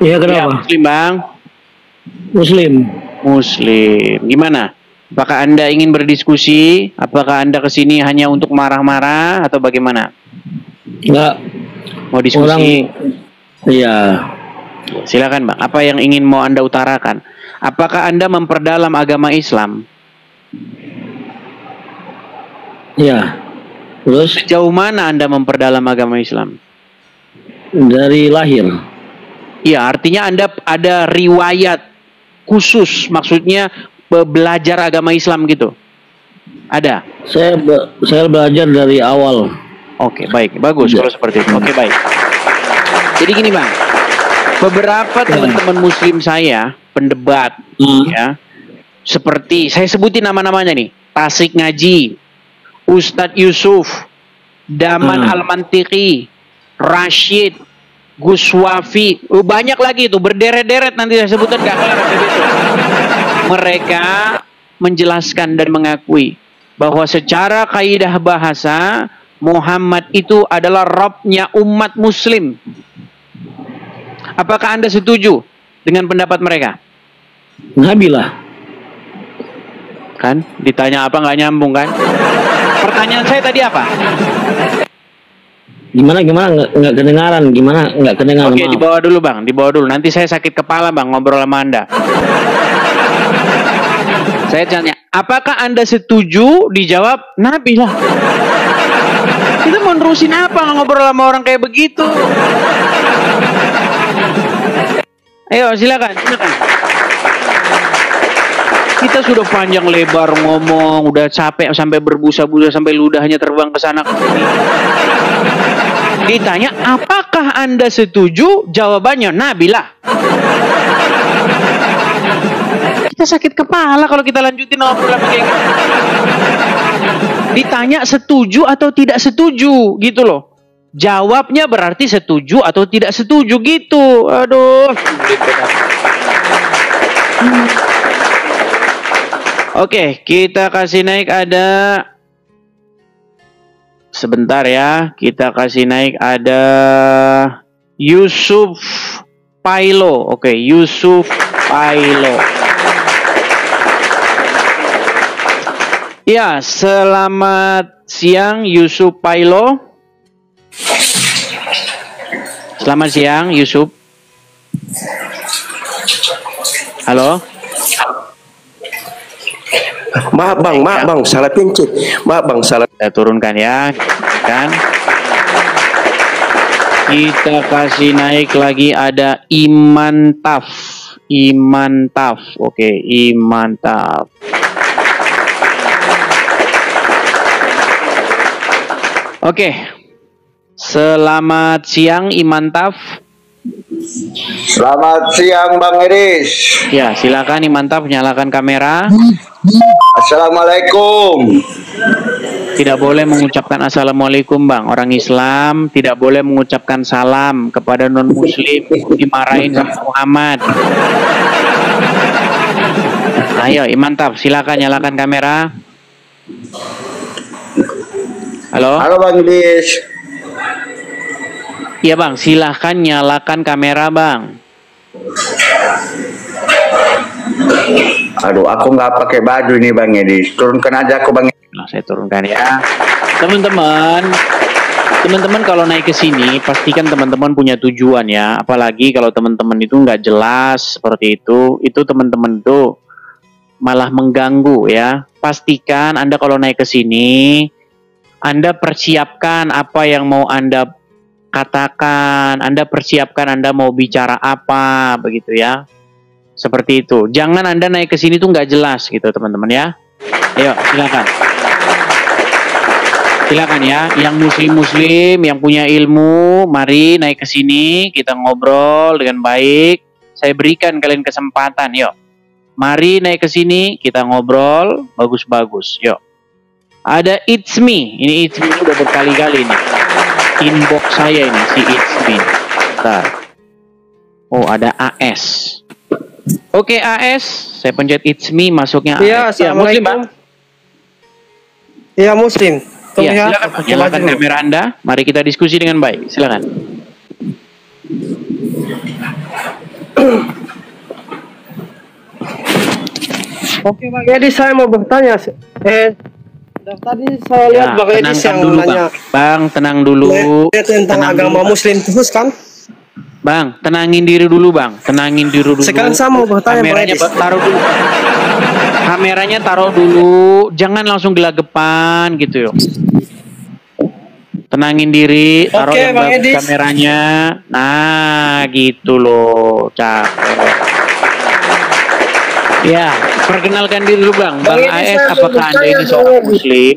Iya kenapa? Ya, Muslim bang. Muslim. Gimana? Apakah Anda ingin berdiskusi? Apakah Anda kesini hanya untuk marah-marah atau bagaimana? Enggak. Mau diskusi? Iya. Silakan bang. Apa yang ingin mau Anda utarakan? Apakah Anda memperdalam agama Islam? Iya. Terus Sejauh mana Anda memperdalam agama Islam? dari lahir. Iya, artinya Anda ada riwayat khusus, maksudnya belajar agama Islam gitu. Ada? Saya belajar dari awal. Oke, baik. Bagus kalau seperti itu. Oke, baik. Jadi gini bang, beberapa teman-teman muslim saya, pendebat, ya, seperti, saya sebutin nama-namanya nih, Tasik Ngaji, Ustadz Yusuf, Daman Al-Mantiqi, Rashid, Gus Wafi, banyak lagi itu, berderet-deret, nanti saya sebutkan gak kelar itu. Mereka menjelaskan dan mengakui bahwa secara kaidah bahasa Muhammad itu adalah Rabbnya umat muslim. Apakah Anda setuju dengan pendapat mereka? Nabilah. Kan ditanya apa nggak nyambung kan? Pertanyaan saya tadi apa? Gimana nggak kedengaran? Gimana nggak kedengaran? Oke, dibawa dulu bang, dibawa dulu. Nanti saya sakit kepala bang ngobrol sama Anda. Saya tanya, apakah Anda setuju? Dijawab, Nabi lah. Kita mau nerusin apa ngobrol sama orang kayak begitu? Ayo silakan. Kita sudah panjang lebar ngomong, udah capek sampai berbusa-busa sampai ludahnya terbang ke sana ke sini. Ditanya, apakah Anda setuju? Jawabannya, Nabilah. Kita sakit kepala kalau kita lanjutin obrolan kayak gitu. Ditanya setuju atau tidak setuju, gitu loh. Jawabnya berarti setuju atau tidak setuju gitu. Aduh. Oke, kita kasih naik ada. Sebentar ya, kita kasih naik ada Yusuf Pailo. Oke, Yusuf Pailo. Ya, selamat siang Yusuf Pailo. Selamat siang Yusuf. Halo. Maaf bang, salah pencet. Maaf bang, salah. Kita turunkan ya, kan? Kita kasih naik lagi ada Iman Taf. Oke, Iman Taf. Oke. Selamat siang Iman Taf. Selamat siang Bang Edis. Ya, silakan Iman Taf nyalakan kamera. Assalamualaikum. Tidak boleh mengucapkan assalamualaikum bang. Orang Islam tidak boleh mengucapkan salam kepada non muslim. Dimarahin sama Muhammad. Ayo Iman Taf, silakan nyalakan kamera. Halo. Halo Bang Edis. Iya bang, silahkan nyalakan kamera bang. Aduh, aku nggak pakai baju nih Bang Edis. Turunkan aja aku Bang. Nah, saya turunkan ya. Teman-teman kalau naik ke sini pastikan teman-teman punya tujuan ya. Apalagi kalau teman-teman itu nggak jelas seperti itu teman-teman itu malah mengganggu ya. Pastikan Anda kalau naik ke sini Anda persiapkan apa yang mau Anda katakan, Anda persiapkan Anda mau bicara apa, begitu ya. Seperti itu. Jangan Anda naik ke sini tuh nggak jelas gitu, teman-teman ya. Ayo, silakan. Silakan ya, yang muslim-muslim, yang punya ilmu, mari naik ke sini, kita ngobrol dengan baik. Saya berikan kalian kesempatan, yuk. Mari naik ke sini, kita ngobrol, bagus-bagus, yuk. Ada It's Me, ini It's Me udah berkali-kali nih. Inbox saya ini si It's Me. Bentar. Oh, ada AS. Oke, AS, saya pencet It's Me, masuknya AS. Iya, Muslim, Bang. Iya, Muslim. Iya, silakan nyalakan kamera Anda. Mari kita diskusi dengan baik. Silakan. Oke, Bang Edis, saya mau bertanya. Tadi saya lihat Bang Edis yang dulu, nanya. Bang, tenang dulu. Tentang agama dulu, Muslim terus kan? Bang, tenangin diri dulu, Bang. Tenangin diri dulu. Sekarang saya mau bertanya, kameranya Bang Edis. taruh dulu. Kameranya taruh dulu. Jangan langsung gelagapan gitu yuk. Tenangin diri, taruh Oke, yang Bang bagus Edis. kameranya. Nah, gitu loh. Cakep. Ya, perkenalkan diri dulu, Bang. Bang Edis, AS, saya apakah Anda ini bertanya, seorang Bang Edis. Muslim?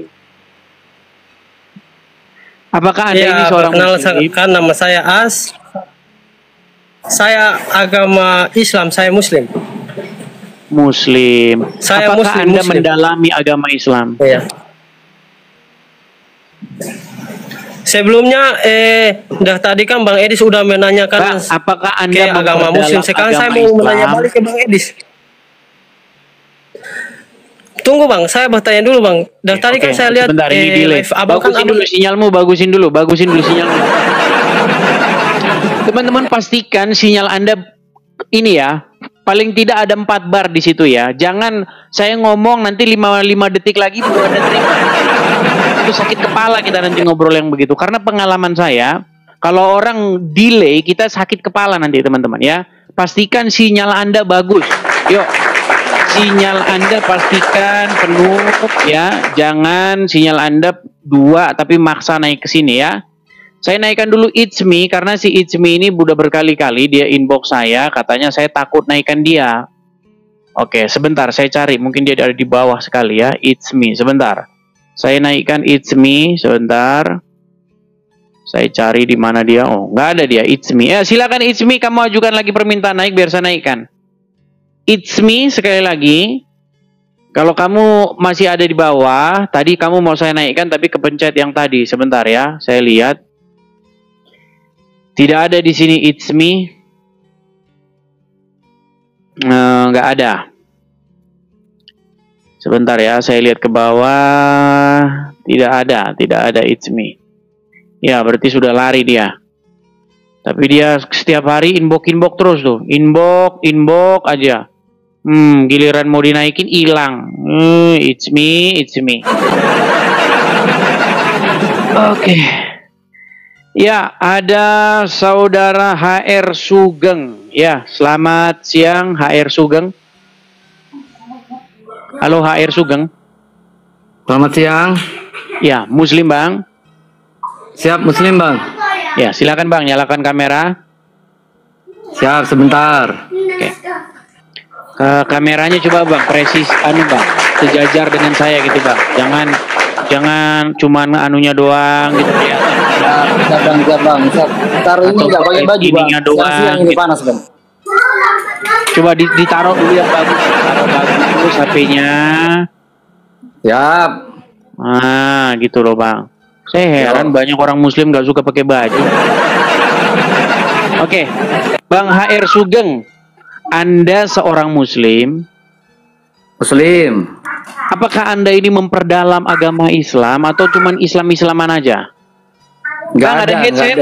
Apakah Anda ini seorang Muslim? Perkenalkan, nama saya As. Saya agama Islam, saya Muslim. Muslim. Saya Apakah Muslim, Anda Muslim. mendalami agama Islam? Iya. Sebelumnya, tadi kan Bang Edis sudah menanyakan Bang, apakah Anda ke agama Muslim. Sekarang saya mau menanya balik ke Bang Edis. Tunggu Bang, saya bertanya dulu Bang. Tadi kan saya lihat sebentar, ini delay. live Abang kan Bagusin dulu sinyalmu, bagusin dulu sinyalmu. Teman-teman pastikan sinyal Anda ini ya, paling tidak ada 4 bar di situ ya. Jangan saya ngomong nanti 5 detik lagi baru ada terima. Itu sakit kepala kita nanti ngobrol yang begitu. Karena pengalaman saya, kalau orang delay kita sakit kepala nanti teman-teman ya. Pastikan sinyal Anda bagus. Yuk, sinyal Anda pastikan penuh ya. Jangan sinyal Anda 2 tapi maksa naik ke sini ya. Saya naikkan dulu It's Me karena si It's Me ini udah berkali-kali dia inbox saya, katanya saya takut naikkan dia. Oke, sebentar saya cari, mungkin dia ada di bawah sekali ya. It's Me, sebentar. Saya naikkan It's Me, sebentar. Saya cari di mana dia. Oh, nggak ada dia. It's Me. Ya, silakan It's Me, kamu ajukan lagi permintaan naik biar saya naikkan. It's Me sekali lagi. Kalau kamu masih ada di bawah, tadi kamu mau saya naikkan tapi kepencet yang tadi. Sebentar ya, saya lihat. Tidak ada di sini It's Me. Nggak ada. Sebentar ya, saya lihat ke bawah. Tidak ada It's Me. Ya, berarti sudah lari dia. Tapi dia setiap hari inbox terus tuh. Inbox aja. Giliran mau dinaikin hilang. It's Me. Oke. Ya, ada saudara HR Sugeng. Ya, selamat siang HR Sugeng. Halo HR Sugeng. Selamat siang. Ya, Muslim Bang. Siap Muslim Bang. Ya, silakan Bang, nyalakan kamera. Siap, sebentar. Oke. Kameranya coba Bang, presis Bang. Sejajar dengan saya gitu Bang. Jangan cuman anunya doang gitu ya. Siap bang. Ntar ini nggak pakai baju bang. Siang ini panas bang. Coba ditaruh dulu yang bagus. Taruh bagus HP-nya. Siap. Ah, gitu loh Bang. Saya heran banyak orang Muslim nggak suka pakai baju. Oke, Bang HR Sugeng, Anda seorang Muslim. Apakah Anda ini memperdalam agama Islam atau cuman Islam-Islaman aja? Nggak Bang, ada headset?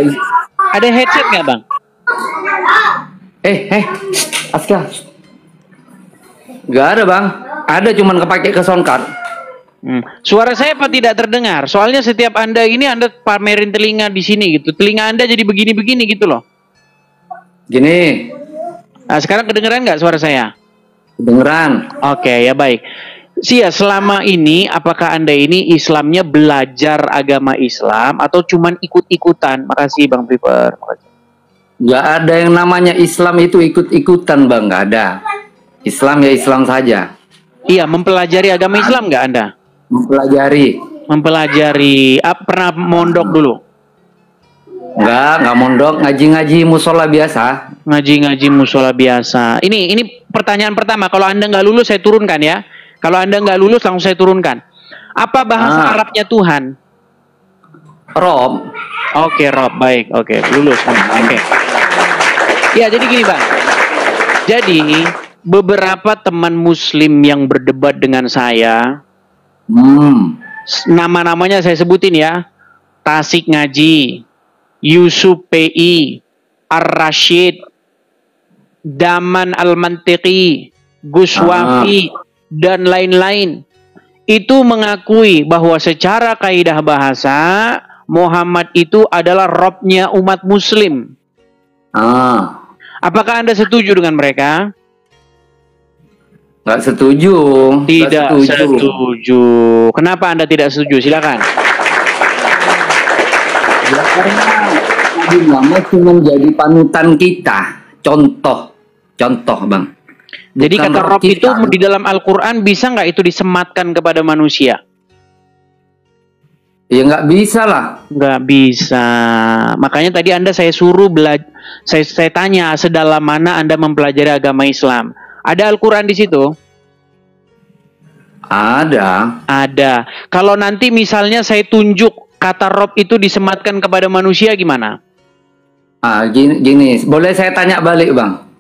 Ada headset nggak Bang? Aska. Nggak ada Bang. Ada cuman kepake ke soundcard. Suara saya apa tidak terdengar? Soalnya setiap Anda ini Anda pamerin telinga di sini gitu. Telinga Anda jadi begini-begini gitu loh. Gini. Nah, sekarang kedengeran nggak suara saya? Kedengeran. Oke, ya baik. Selama ini apakah Anda ini Islamnya belajar agama Islam atau cuman ikut-ikutan? Makasih Bang Piper. Nggak ada yang namanya Islam itu ikut-ikutan Bang, nggak ada. Islam ya Islam saja. Iya, mempelajari agama Islam nggak Anda? Mempelajari. Pernah mondok dulu? Nggak mondok, ngaji-ngaji musola biasa. Ngaji-ngaji musola biasa. Ini pertanyaan pertama. Kalau Anda nggak lulus, saya turunkan ya. Kalau Anda nggak lulus, langsung saya turunkan. Apa bahasa Arabnya Tuhan? Rob. Oke, Rob. Baik. Oke, lulus. Oke. Ya, jadi gini Bang. Jadi, beberapa teman Muslim yang berdebat dengan saya, nama-namanya saya sebutin ya. Tasik Ngaji, Yusuf PI, Ar-Rashid, Daman Al-Mantiqi, Gus Wafi, dan lain-lain. Itu mengakui bahwa secara kaidah bahasa, Muhammad itu adalah Robnya umat Muslim. Apakah Anda setuju dengan mereka? Nggak setuju. Tidak setuju. Kenapa Anda tidak setuju? Silakan. Ya, karena Nabi Muhammad cuma menjadi panutan kita. Contoh Bang. Jadi kata Rob itu di dalam Al-Quran bisa nggak itu disematkan kepada manusia? Ya nggak bisa lah. Nggak bisa. Makanya tadi saya suruh saya tanya sedalam mana Anda mempelajari agama Islam. Ada Al-Quran di situ? Ada. Kalau nanti misalnya saya tunjuk kata Rob itu disematkan kepada manusia gimana? Gini. Boleh saya tanya balik Bang?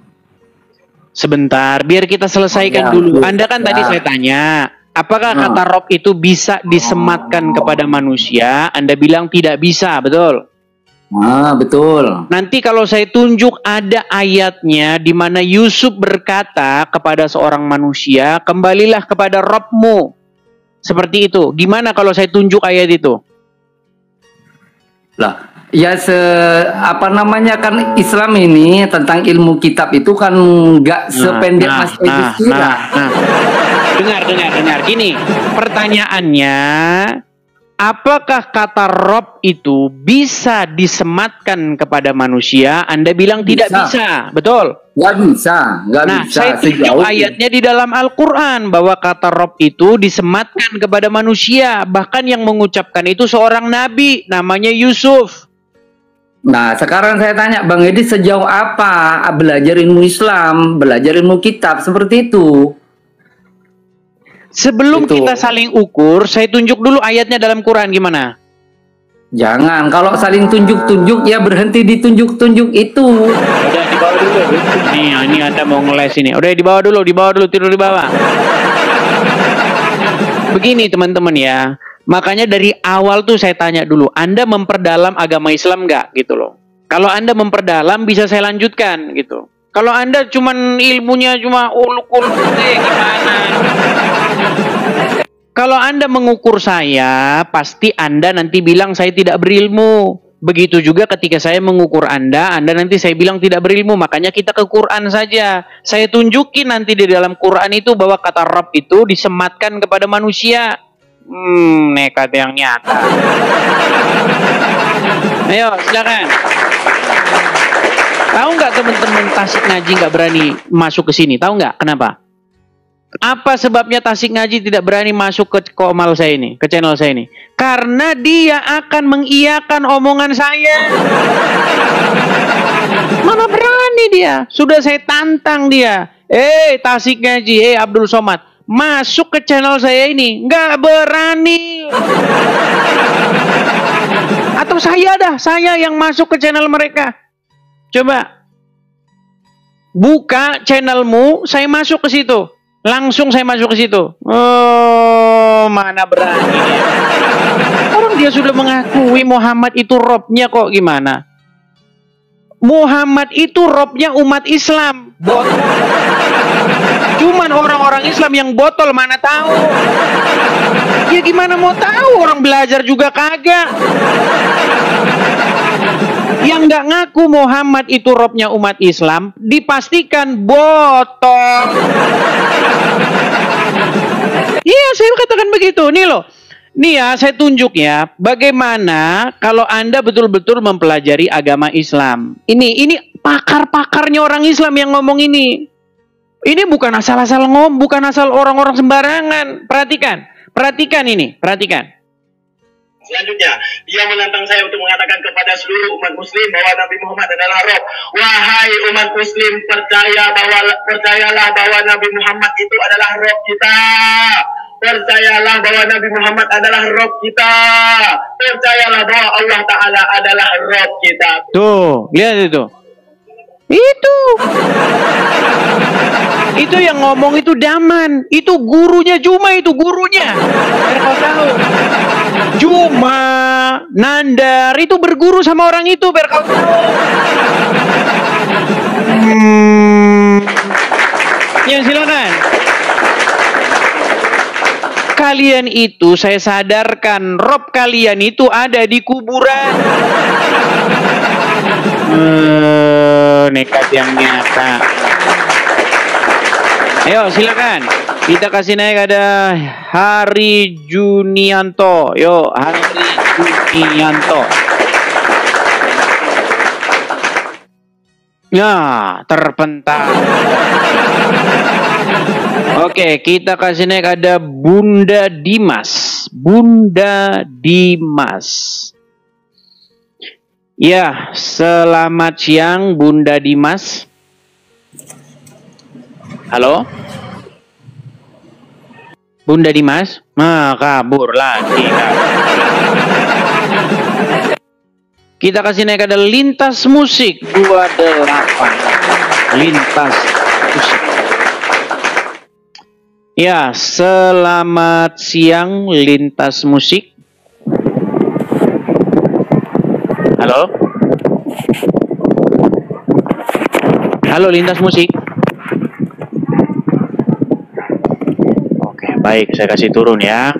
Sebentar, biar kita selesaikan dulu. Anda kan tadi saya tanya, apakah kata Rob itu bisa disematkan kepada manusia? Anda bilang tidak bisa, betul? Ah, betul. Nanti kalau saya tunjuk ada ayatnya di mana Yusuf berkata kepada seorang manusia, kembalilah kepada Rabbmu. Seperti itu. Gimana kalau saya tunjuk ayat itu? Lah, ya apa namanya kan Islam ini tentang ilmu kitab itu kan nggak sependek Mas Edis kira. Dengar. Gini, pertanyaannya, apakah kata Rob itu bisa disematkan kepada manusia? Anda bilang tidak bisa, betul? Nggak bisa. Nah, saya tunjuk ayatnya di dalam Al-Quran bahwa kata Rob itu disematkan kepada manusia. Bahkan yang mengucapkan itu seorang nabi, namanya Yusuf. Nah, sekarang saya tanya Bang Edi, sejauh apa belajar ilmu Islam, belajar ilmu kitab seperti itu? Sebelum kita saling ukur, saya tunjuk dulu ayatnya dalam Quran gimana? Jangan, kalau saling tunjuk-tunjuk ya berhenti di tunjuk-tunjuk itu. Udah dibawa dulu. Ini Anda mau ngeles ini. Udah dibawa dulu, tidur di bawah. Begini teman-teman ya. Makanya dari awal tuh saya tanya dulu, Anda memperdalam agama Islam nggak gitu loh. Kalau Anda memperdalam bisa saya lanjutkan gitu. Kalau Anda cuman ilmunya cuma uluk-uluk gimana? Kalau Anda mengukur saya, pasti Anda nanti bilang saya tidak berilmu. Begitu juga ketika saya mengukur Anda nanti saya bilang tidak berilmu. Makanya kita ke Quran saja. Saya tunjukin nanti di dalam Quran itu bahwa kata Rabb itu disematkan kepada manusia. Nekat yang nyata. Ayo, silakan. Tahu nggak teman-teman Tasik Ngaji nggak berani masuk ke sini? Tahu nggak kenapa? Apa sebabnya Tasik Ngaji tidak berani masuk ke komal saya ini, ke channel saya ini? Karena dia akan mengiyakan omongan saya. Mana berani dia? Sudah saya tantang dia. Tasik Ngaji, Abdul Somad, masuk ke channel saya ini. Nggak berani. Atau saya yang masuk ke channel mereka. Coba buka channelmu, saya masuk ke situ. Langsung saya masuk ke situ. Oh, mana berani dia. Orang dia sudah mengakui Muhammad itu Robnya kok gimana? Muhammad itu Robnya umat Islam. Botol. Cuman orang-orang Islam yang botol mana tahu. Ya gimana mau tahu, orang belajar juga kagak. Yang nggak ngaku Muhammad itu Robnya umat Islam, dipastikan botol. Iya, saya katakan begitu. Nih loh, nih ya, saya tunjuk ya, bagaimana kalau Anda betul-betul mempelajari agama Islam. Ini pakar-pakarnya orang Islam yang ngomong ini. Ini bukan asal-asal ngomong, bukan asal orang-orang sembarangan. Perhatikan ini, perhatikan. Selanjutnya, dia menantang saya untuk mengatakan kepada seluruh umat muslim bahwa Nabi Muhammad adalah Rob. Wahai umat muslim, percayalah bahwa Nabi Muhammad itu adalah Rob kita. Percayalah bahwa Nabi Muhammad adalah Rob kita. Percayalah bahwa Allah Ta'ala adalah Rob kita. Tuh, lihat itu. Itu yang ngomong itu Daman. Itu gurunya Juma, itu gurunya. Biar kau tahu. Juma, Nandar itu berguru sama orang itu, biar kau tahu. Ya silakan. Kalian itu saya sadarkan, Rob kalian itu ada di kuburan. Nekat yang nyata. Ayo silakan. Kita kasih naik ada Hari Junianto. Yo, Hari Junianto. Ya, terpental. Oke, kita kasih naik ada Bunda Dimas. Bunda Dimas. Ya, selamat siang Bunda Dimas. Halo? Bunda Dimas? Kabur lagi. Kita kasih naik ada Lintas Musik 28. Lintas Musik. Ya, selamat siang Lintas Musik. Halo? Halo, lintas musik. Oke, baik, saya kasih turun ya.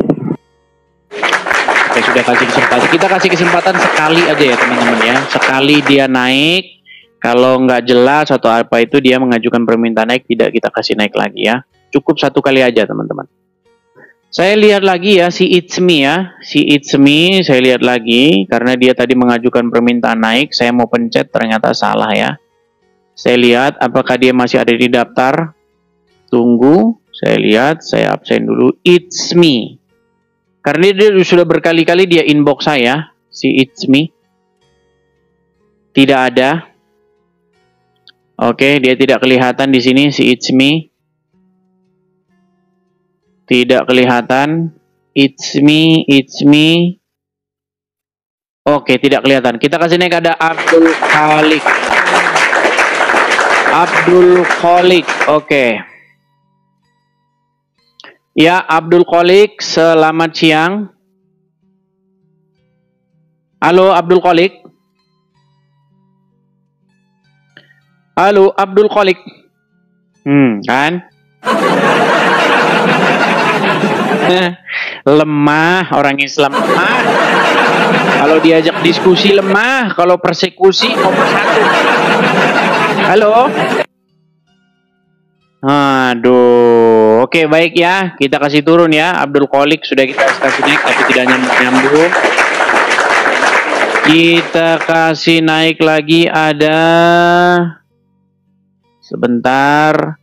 Saya sudah kasih kesempatan. Kita kasih kesempatan sekali aja ya teman-teman ya. Sekali dia naik, kalau nggak jelas atau apa itu dia mengajukan permintaan naik, tidak kita kasih naik lagi ya. Cukup satu kali aja teman-teman. Saya lihat lagi ya si It's Me ya. Si It's Me saya lihat lagi karena dia tadi mengajukan permintaan naik. Saya mau pencet ternyata salah ya. Saya lihat apakah dia masih ada di daftar. Tunggu, saya lihat, saya absen dulu. It's Me. Karena dia sudah berkali-kali dia inbox saya, si It's Me. Tidak ada. Oke, dia tidak kelihatan di sini si It's Me. Tidak kelihatan. It's Me, It's Me. Oke, tidak kelihatan. Kita kasih naik ada Abdul Khalik. Abdul Khalik, oke. Ya, Abdul Khalik, selamat siang. Halo, Abdul Khalik. Halo, Abdul Khalik. Kan? Lemah, orang Islam lemah. Kalau diajak diskusi lemah, kalau persekusi nomor 1. Halo. Aduh. Oke, baik ya. Kita kasih turun ya. Abdul Khalik sudah kita kasih naik tapi tidak nyambung. Kita kasih naik lagi ada. Sebentar.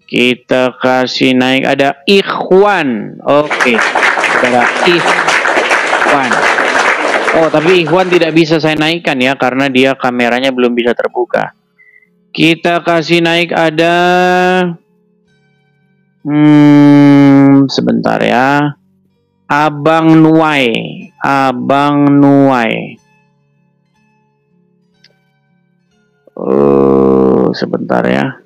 Kita kasih naik ada Ikhwan. Oke. Ada Ikhwan. Oh, tapi Ikhwan tidak bisa saya naikkan ya karena dia kameranya belum bisa terbuka. Kita kasih naik ada sebentar ya. Abang Nuai. Abang Nuai. Sebentar ya.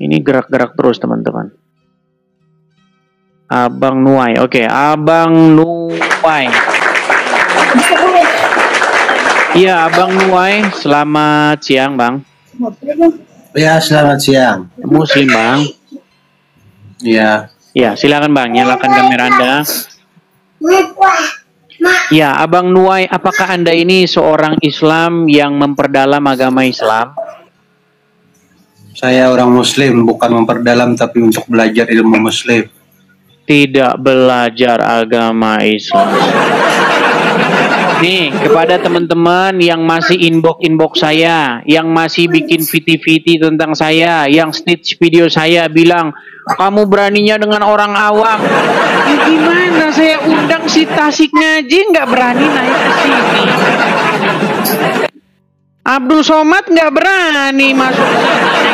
Ini gerak-gerak terus teman-teman. Abang Nuai. Oke, Abang Nuai. Iya, Abang Nuai. Selamat siang, Bang. Ya, selamat siang. Muslim, Bang. Ya. Ya, silakan Bang, nyalakan kamera Anda. Ya, Abang Nuai, apakah Anda ini seorang Islam yang memperdalam agama Islam? Saya orang Muslim, bukan memperdalam tapi untuk belajar ilmu Muslim. Tidak belajar agama Islam. Nih, kepada teman-teman yang masih inbox saya, yang masih bikin VT-VT tentang saya, yang snitch video saya bilang, kamu beraninya dengan orang awam. Ya gimana saya undang si Tasik ngaji nggak berani naik ke sini. Abdul Somad nggak berani masuk ke sini.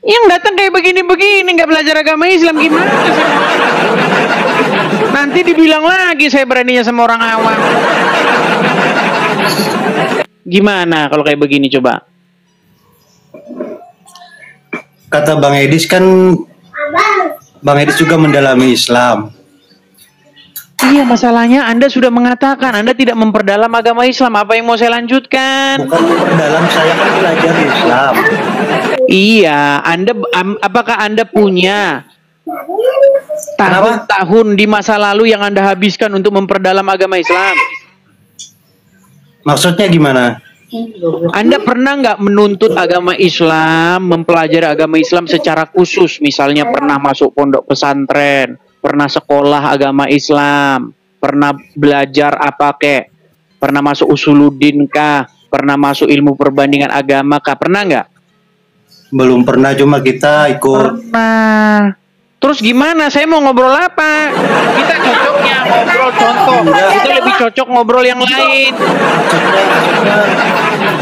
Yang datang kayak begini-begini nggak belajar agama Islam gimana sih? Nanti dibilang lagi saya beraninya sama orang awam. Gimana kalau kayak begini coba? Kata Bang Edis kan, Bang Edis juga mendalami Islam. Iya, masalahnya Anda sudah mengatakan Anda tidak memperdalam agama Islam. Apa yang mau saya lanjutkan? Bukan memperdalam, saya kan belajar Islam. Iya, apakah Anda punya tahun-tahun di masa lalu yang Anda habiskan untuk memperdalam agama Islam? Maksudnya gimana? Anda pernah nggak menuntut agama Islam, mempelajari agama Islam secara khusus? Misalnya pernah masuk pondok pesantren, pernah sekolah agama Islam, pernah belajar apa kek? Pernah masuk usuluddin kah? Pernah masuk ilmu perbandingan agama kah? Pernah nggak? Belum pernah, cuma kita ikut. Pernah. Terus gimana? Saya mau ngobrol apa? Kita cocoknya ngobrol contoh. Kita lebih cocok ngobrol yang lain.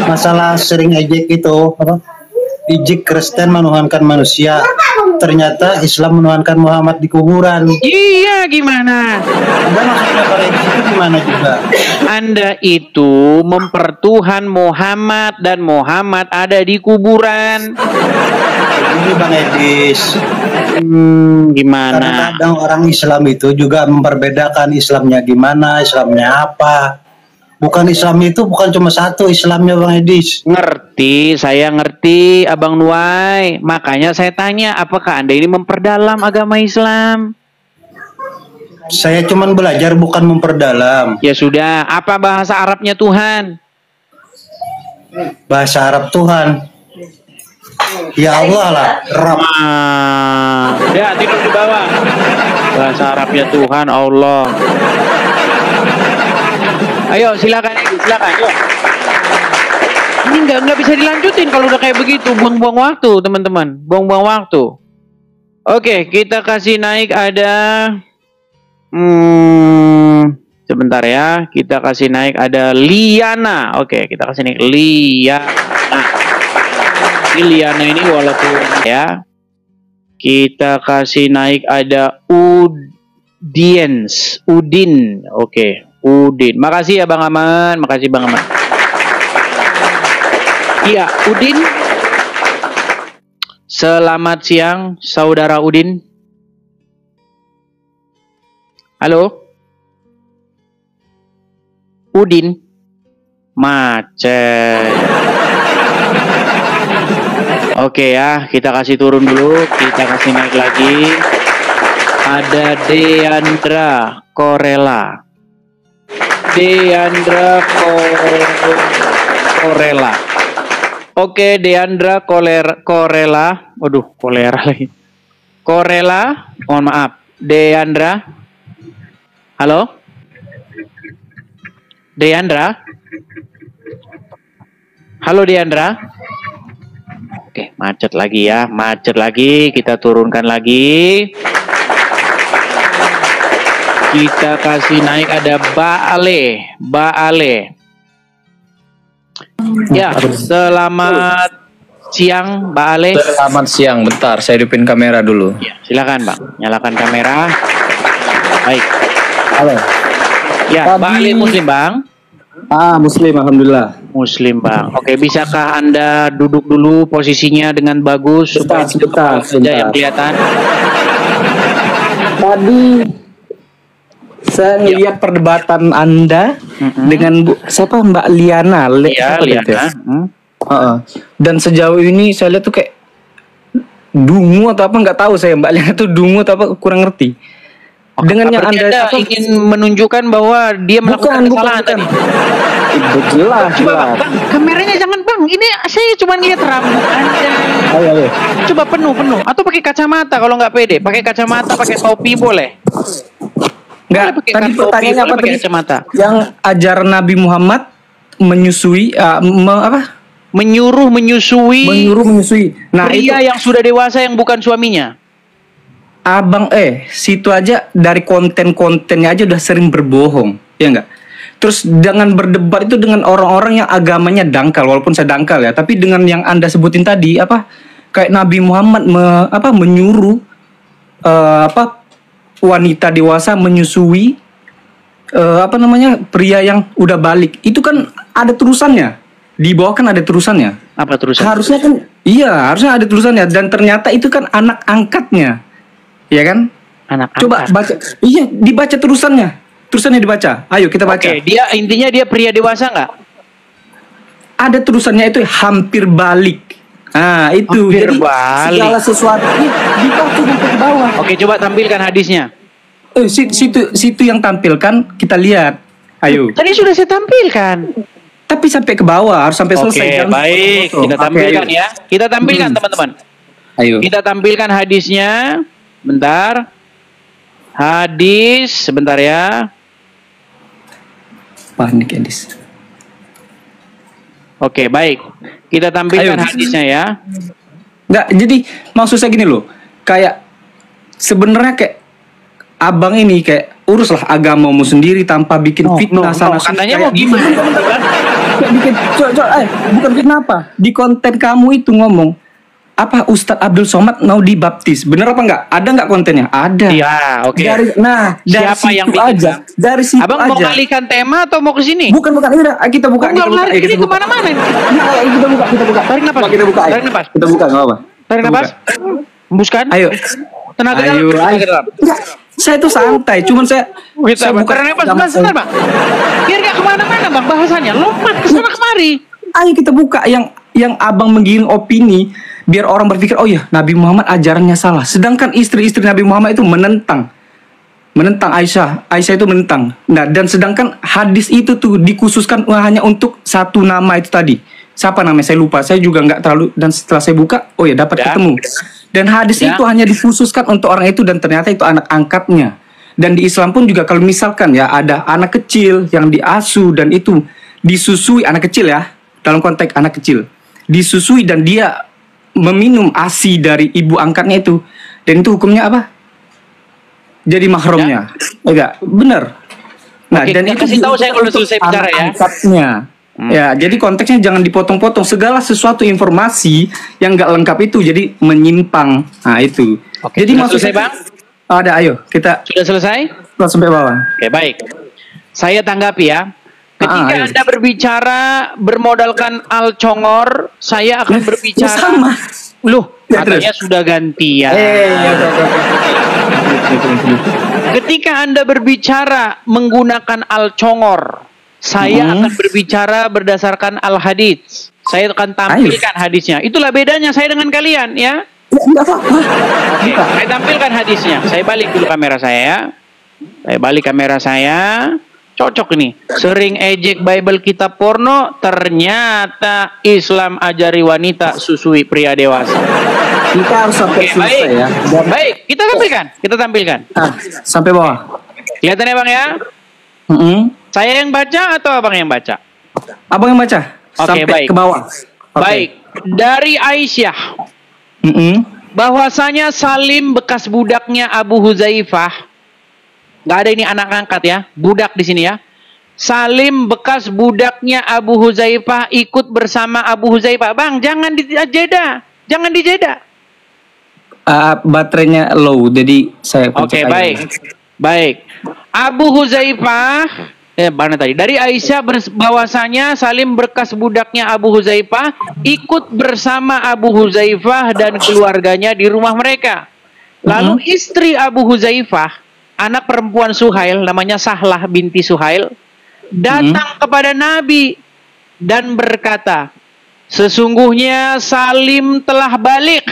Masalah sering ejek itu, apa? Ijik Kristen menuhankan manusia. Ternyata Islam menuhankan Muhammad di kuburan. Iya, gimana? Anda maksudnya Bang Edis itu gimana juga? Anda itu mempertuhan Muhammad dan Muhammad ada di kuburan. Ini Bang Edis. Gimana? Kadang-kadang orang Islam itu juga memperbedakan Islamnya gimana, Islamnya apa. Bukan Islam itu bukan cuma satu Islamnya Bang Edis. Ngerti, saya ngerti Abang Nuai. Makanya saya tanya, apakah Anda ini memperdalam agama Islam? Saya cuman belajar bukan memperdalam. Ya sudah, apa bahasa Arabnya Tuhan? Bahasa Arab Tuhan. Ya Allah lah, Rabb. Ya, tidur di bawah. Bahasa Arabnya Tuhan, Allah. Ayo, silakan, yuk. Ini nggak bisa dilanjutin kalau udah kayak begitu, buang-buang waktu, teman-teman, buang-buang waktu. Oke, kita kasih naik ada, sebentar ya, kita kasih naik ada Liana. Oke, kita kasih naik Liana. Ini Liana ini walaupun ya, kita kasih naik ada Udin. Oke. Udin, makasih ya Bang Aman, makasih Bang Aman. Iya, Udin. Selamat siang, Saudara Udin. Halo, Udin. Macet. Oke ya, kita kasih turun dulu, kita kasih naik lagi. Ada Deandra Korela. Deandra Korela. Oke, Deandra Korela. Waduh, kolera lagi. Korela, mohon maaf. Deandra. Halo? Deandra? Halo Deandra? Oke, macet lagi ya. Macet lagi, kita turunkan lagi. Kita kasih naik ada Baale. Ya, selamat siang Baale. Selamat siang, bentar saya hidupin kamera dulu. Ya, silakan Bang, nyalakan kamera. Baik. Halo. Ya, Baale Muslim Bang. Muslim, alhamdulillah. Muslim Bang. Oke, bisakah Anda duduk dulu posisinya dengan bagus supaya sebentar. yang kelihatan? Tadi saya ngelihat perdebatan Anda dengan siapa Mbak Liana. Liana. Dan sejauh ini saya lihat tuh kayak dungu atau apa nggak tahu saya Mbak Liana tuh dungu atau apa kurang ngerti. Dengan yang Anda ingin menunjukkan bahwa dia melakukan kesalahan tadi. Jelas. Coba Bang, kameranya jangan Bang. Ini saya cuma lihat rambut Anda. Ayo. Coba penuh atau pakai kacamata kalau nggak pede. Pakai kacamata, pakai topi boleh. Enggak, tadi pertanyaannya apa tadi? Kacamata. Yang ajaran Nabi Muhammad menyusui menyuruh menyusui. Nah, pria yang sudah dewasa yang bukan suaminya. Abang situ aja dari konten-kontennya aja udah sering berbohong, ya enggak? Terus dengan berdebat itu dengan orang-orang yang agamanya dangkal, walaupun saya dangkal ya, tapi dengan yang Anda sebutin tadi kayak Nabi Muhammad menyuruh wanita dewasa menyusui pria yang udah balik. Itu kan ada terusannya. Di bawah kan ada terusannya. Apa terusannya? Harusnya kan harusnya ada terusannya dan ternyata itu kan anak angkatnya. Ya kan? Anak Coba baca. Iya, dibaca terusannya. Terusannya dibaca. Ayo kita baca. Oke, intinya dia pria dewasa nggak? Ada terusannya itu hampir balik. Nah, itu. Hampir jadi balik. segala sesuatu dibaca sampai ke bawah. Oke, coba tampilkan hadisnya. Situ yang tampilkan kita lihat. Ayo. Tadi sudah saya tampilkan. Tapi sampai ke bawah, harus sampai selesai. Oke, baik. Kita tampilkan ya. Kita tampilkan teman-teman. Ayo. Kita tampilkan hadisnya. Bentar. Hadis, sebentar ya. Panik hadis. Oke, baik. Kita tampilkan hadisnya ya. Enggak, jadi maksud saya gini loh. Kayak sebenarnya kayak abang ini kayak uruslah agamamu sendiri tanpa bikin fitnah sana sini. Katanya mau gimana? Bikin bukan fitnah apa? Di konten kamu itu ngomong apa Ustadz Abdul Somad mau dibaptis. Bener apa enggak? Ada enggak kontennya? Ada. Iya, oke. Dari Siapa yang situ bikin, aja. Bang? Dari situ Abang aja. mau alihkan tema atau mau ke sini? Bukan, ini kita buka. Enggak, lari ini kemana-mana ini. Kita buka. Tarik napas. Kita buka. Tarik napas. Kita buka, enggak apa-apa. Tarik napas. Hembuskan. Ayo. Tenaga Ayo. dalam. Enggak, saya tuh santai, cuman saya buka. Tarik napas sebentar, Bang. Biar enggak kemana-mana, Bang, bahasanya. Lompat ke sana kemari. Ayo kita buka yang abang menggiring opini biar orang berpikir oh ya Nabi Muhammad ajarannya salah. Sedangkan istri-istri Nabi Muhammad itu menentang Aisyah itu menentang. Nah, dan sedangkan hadis itu tuh dikhususkan hanya untuk satu nama itu tadi. Siapa namanya saya lupa. Saya juga nggak terlalu, dan setelah saya buka oh ya dapat ketemu. Dan hadis itu hanya dikhususkan untuk orang itu dan ternyata itu anak angkatnya. Dan di Islam pun juga kalau misalkan ya ada anak kecil yang diasuh dan itu disusui, anak kecil ya, dalam konteks anak kecil disusui dan dia meminum ASI dari ibu angkatnya itu, dan itu hukumnya apa? Jadi mahramnya. Enggak, benar. Nah, Oke, dan itu kasih tahu saya kalau selesai bicara ya. Angkatnya. Ya, jadi konteksnya jangan dipotong-potong. Segala sesuatu informasi yang enggak lengkap itu jadi menyimpang. Nah, itu. Oke, jadi sudah maksud selesai, saya, Bang? Ada, ayo kita Sudah selesai? sampai bawah. Oke, baik. Saya tanggapi ya. Ketika ayo. Anda berbicara bermodalkan al-congor, saya akan berbicara. sama. Loh, Ya, katanya terus. sudah gantian. Ketika Anda berbicara menggunakan al-congor, saya akan berbicara berdasarkan al-hadits. Saya akan tampilkan hadisnya. Itulah bedanya saya dengan kalian ya. Enggak apa-apa. Oke, saya tampilkan hadisnya. Saya balik dulu kamera saya ya. Saya balik kamera saya. Cocok nih. Sering ejek Bible kitab porno, ternyata Islam ajari wanita susui pria dewasa. Kita harus sampai selesai baik. ya. Baik, kita tampilkan. Sampai bawah. Kelihatan ya Bang ya? Saya yang baca atau Abang yang baca? Abang yang baca. Oke, Sampai baik. ke bawah. Baik. Dari Aisyah. Bahwasanya Salim bekas budaknya Abu Huzaifah. Nggak ada ini anak angkat ya, budak di sini ya. Salim bekas budaknya Abu Huzaifah ikut bersama Abu Huzaifah. Bang, jangan dijeda. Baterainya low, jadi saya Oke, baik. Baik. Abu Huzaifah mana tadi? Dari Aisyah bahwasanya Salim bekas budaknya Abu Huzaifah ikut bersama Abu Huzaifah dan keluarganya di rumah mereka. Lalu istri Abu Huzaifah, anak perempuan Suhail, namanya Sahlah binti Suhail, datang kepada Nabi dan berkata, sesungguhnya Salim telah balik.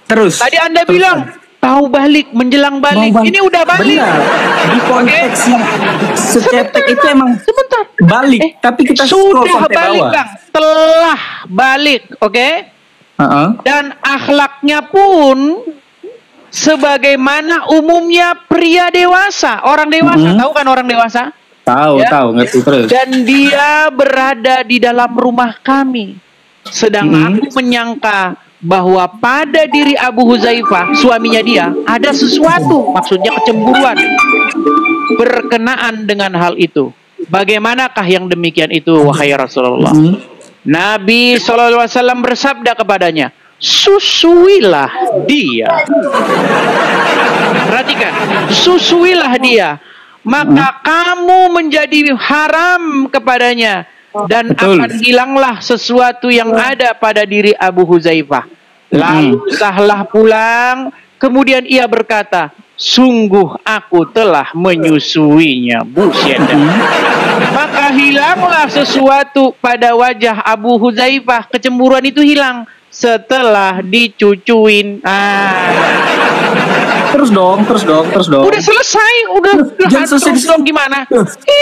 Terus. Tadi Anda bilang tahu balik, menjelang balik. Ini udah balik. Benar. Di konteks yang secetek itu emang balik, tapi kita scroll sudah sampai balik, bawah. Bang. Telah balik, oke? Dan akhlaknya pun sebagaimana umumnya pria dewasa, orang dewasa. Tahu kan orang dewasa? Tahu, Ya. tahu, ngerti terus. Dan dia berada di dalam rumah kami. Sedang aku menyangka bahwa pada diri Abu Huzaifah, suaminya dia, ada sesuatu, maksudnya kecemburuan berkenaan dengan hal itu. Bagaimanakah yang demikian itu, wahai Rasulullah? Nabi SAW bersabda kepadanya, susuilah dia. Perhatikan, susuilah dia, maka kamu menjadi haram kepadanya, dan akan hilanglah sesuatu yang ada pada diri Abu Huzaifah. Lalu Sahlah pulang, kemudian ia berkata, sungguh aku telah menyusuinya. Buset. Maka hilanglah sesuatu pada wajah Abu Huzaifah. Kecemburuan itu hilang setelah dicucuin. Terus dong. Udah selesai, udah. Jangan selesai di situ. Gimana?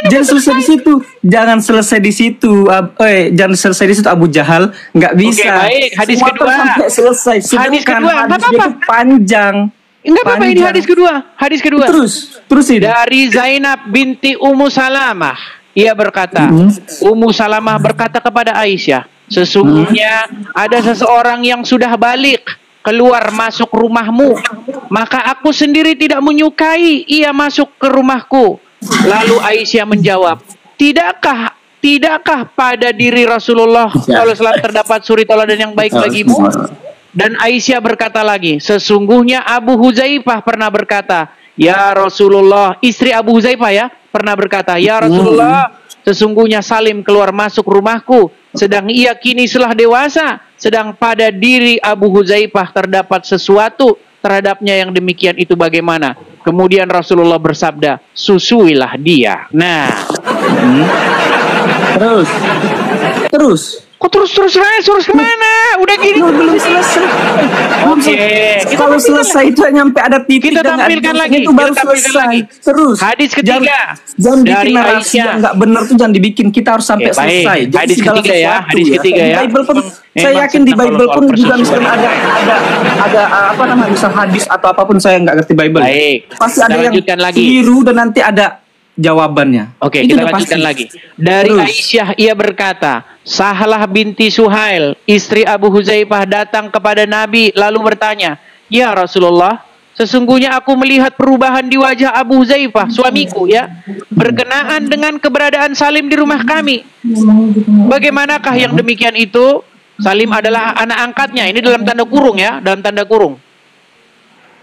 Jangan selesai di situ. Jangan selesai di situ. Jangan selesai di situ Abu Jahal. Nggak bisa. Oke, baik. Hadis Semua kedua. sampai selesai. Hadis kedua. Hadis Apa-apa. itu panjang. Enggak apa-apa, ini hadis kedua. Hadis kedua. Terus ini. Dari Zainab binti Ummu Salamah. Ia berkata, Ummu Salamah berkata kepada Aisyah, sesungguhnya ada seseorang yang sudah balik keluar masuk rumahmu, maka aku sendiri tidak menyukai ia masuk ke rumahku. Lalu Aisyah menjawab, tidakkah pada diri Rasulullah SAW terdapat suri tauladan yang baik bagimu? Dan Aisyah berkata lagi, sesungguhnya Abu Huzaifah pernah berkata, ya Rasulullah, istri Abu Huzaifah ya, pernah berkata, ya Rasulullah, sesungguhnya Salim keluar masuk rumahku, sedang ia kini telah dewasa, sedang pada diri Abu Huzaifah terdapat sesuatu terhadapnya yang demikian itu bagaimana? Kemudian Rasulullah bersabda, susuilah dia. Nah, Terus. kok terus kemana? Udah gini Belum selesai. Oke, Kalau selesai itu nyampe ada titik kita dan tampilkan lagi. itu baru Kita tampilkan selesai. lagi. Terus. Hadis ketiga Jangan bikin dari narasi Aisyah. yang nggak benar tuh jangan dibikin. Kita harus sampai Oke, baik. selesai. Jadi Hadis segala ketiga ya, sesuatu hadis ketiga ya. Bible pun saya Memang yakin di tentang Bible pun soal juga persusuan. misalnya ada apa namanya misal hadis atau apapun, saya nggak ngerti Bible. Baik. Pasti Kita ada yang lanjutkan lagi. keliru dan nanti ada jawabannya. Oke, Itu kita udah lanjutkan pasti. lagi. Dari Terus. Aisyah ia berkata, Sahlah binti Suhail, istri Abu Huzaifah datang kepada Nabi lalu bertanya, ya Rasulullah, sesungguhnya aku melihat perubahan di wajah Abu Huzaifah, suamiku ya, berkenaan dengan keberadaan Salim di rumah kami. Bagaimanakah yang demikian itu? Salim adalah anak angkatnya. Ini dalam tanda kurung ya, dalam tanda kurung.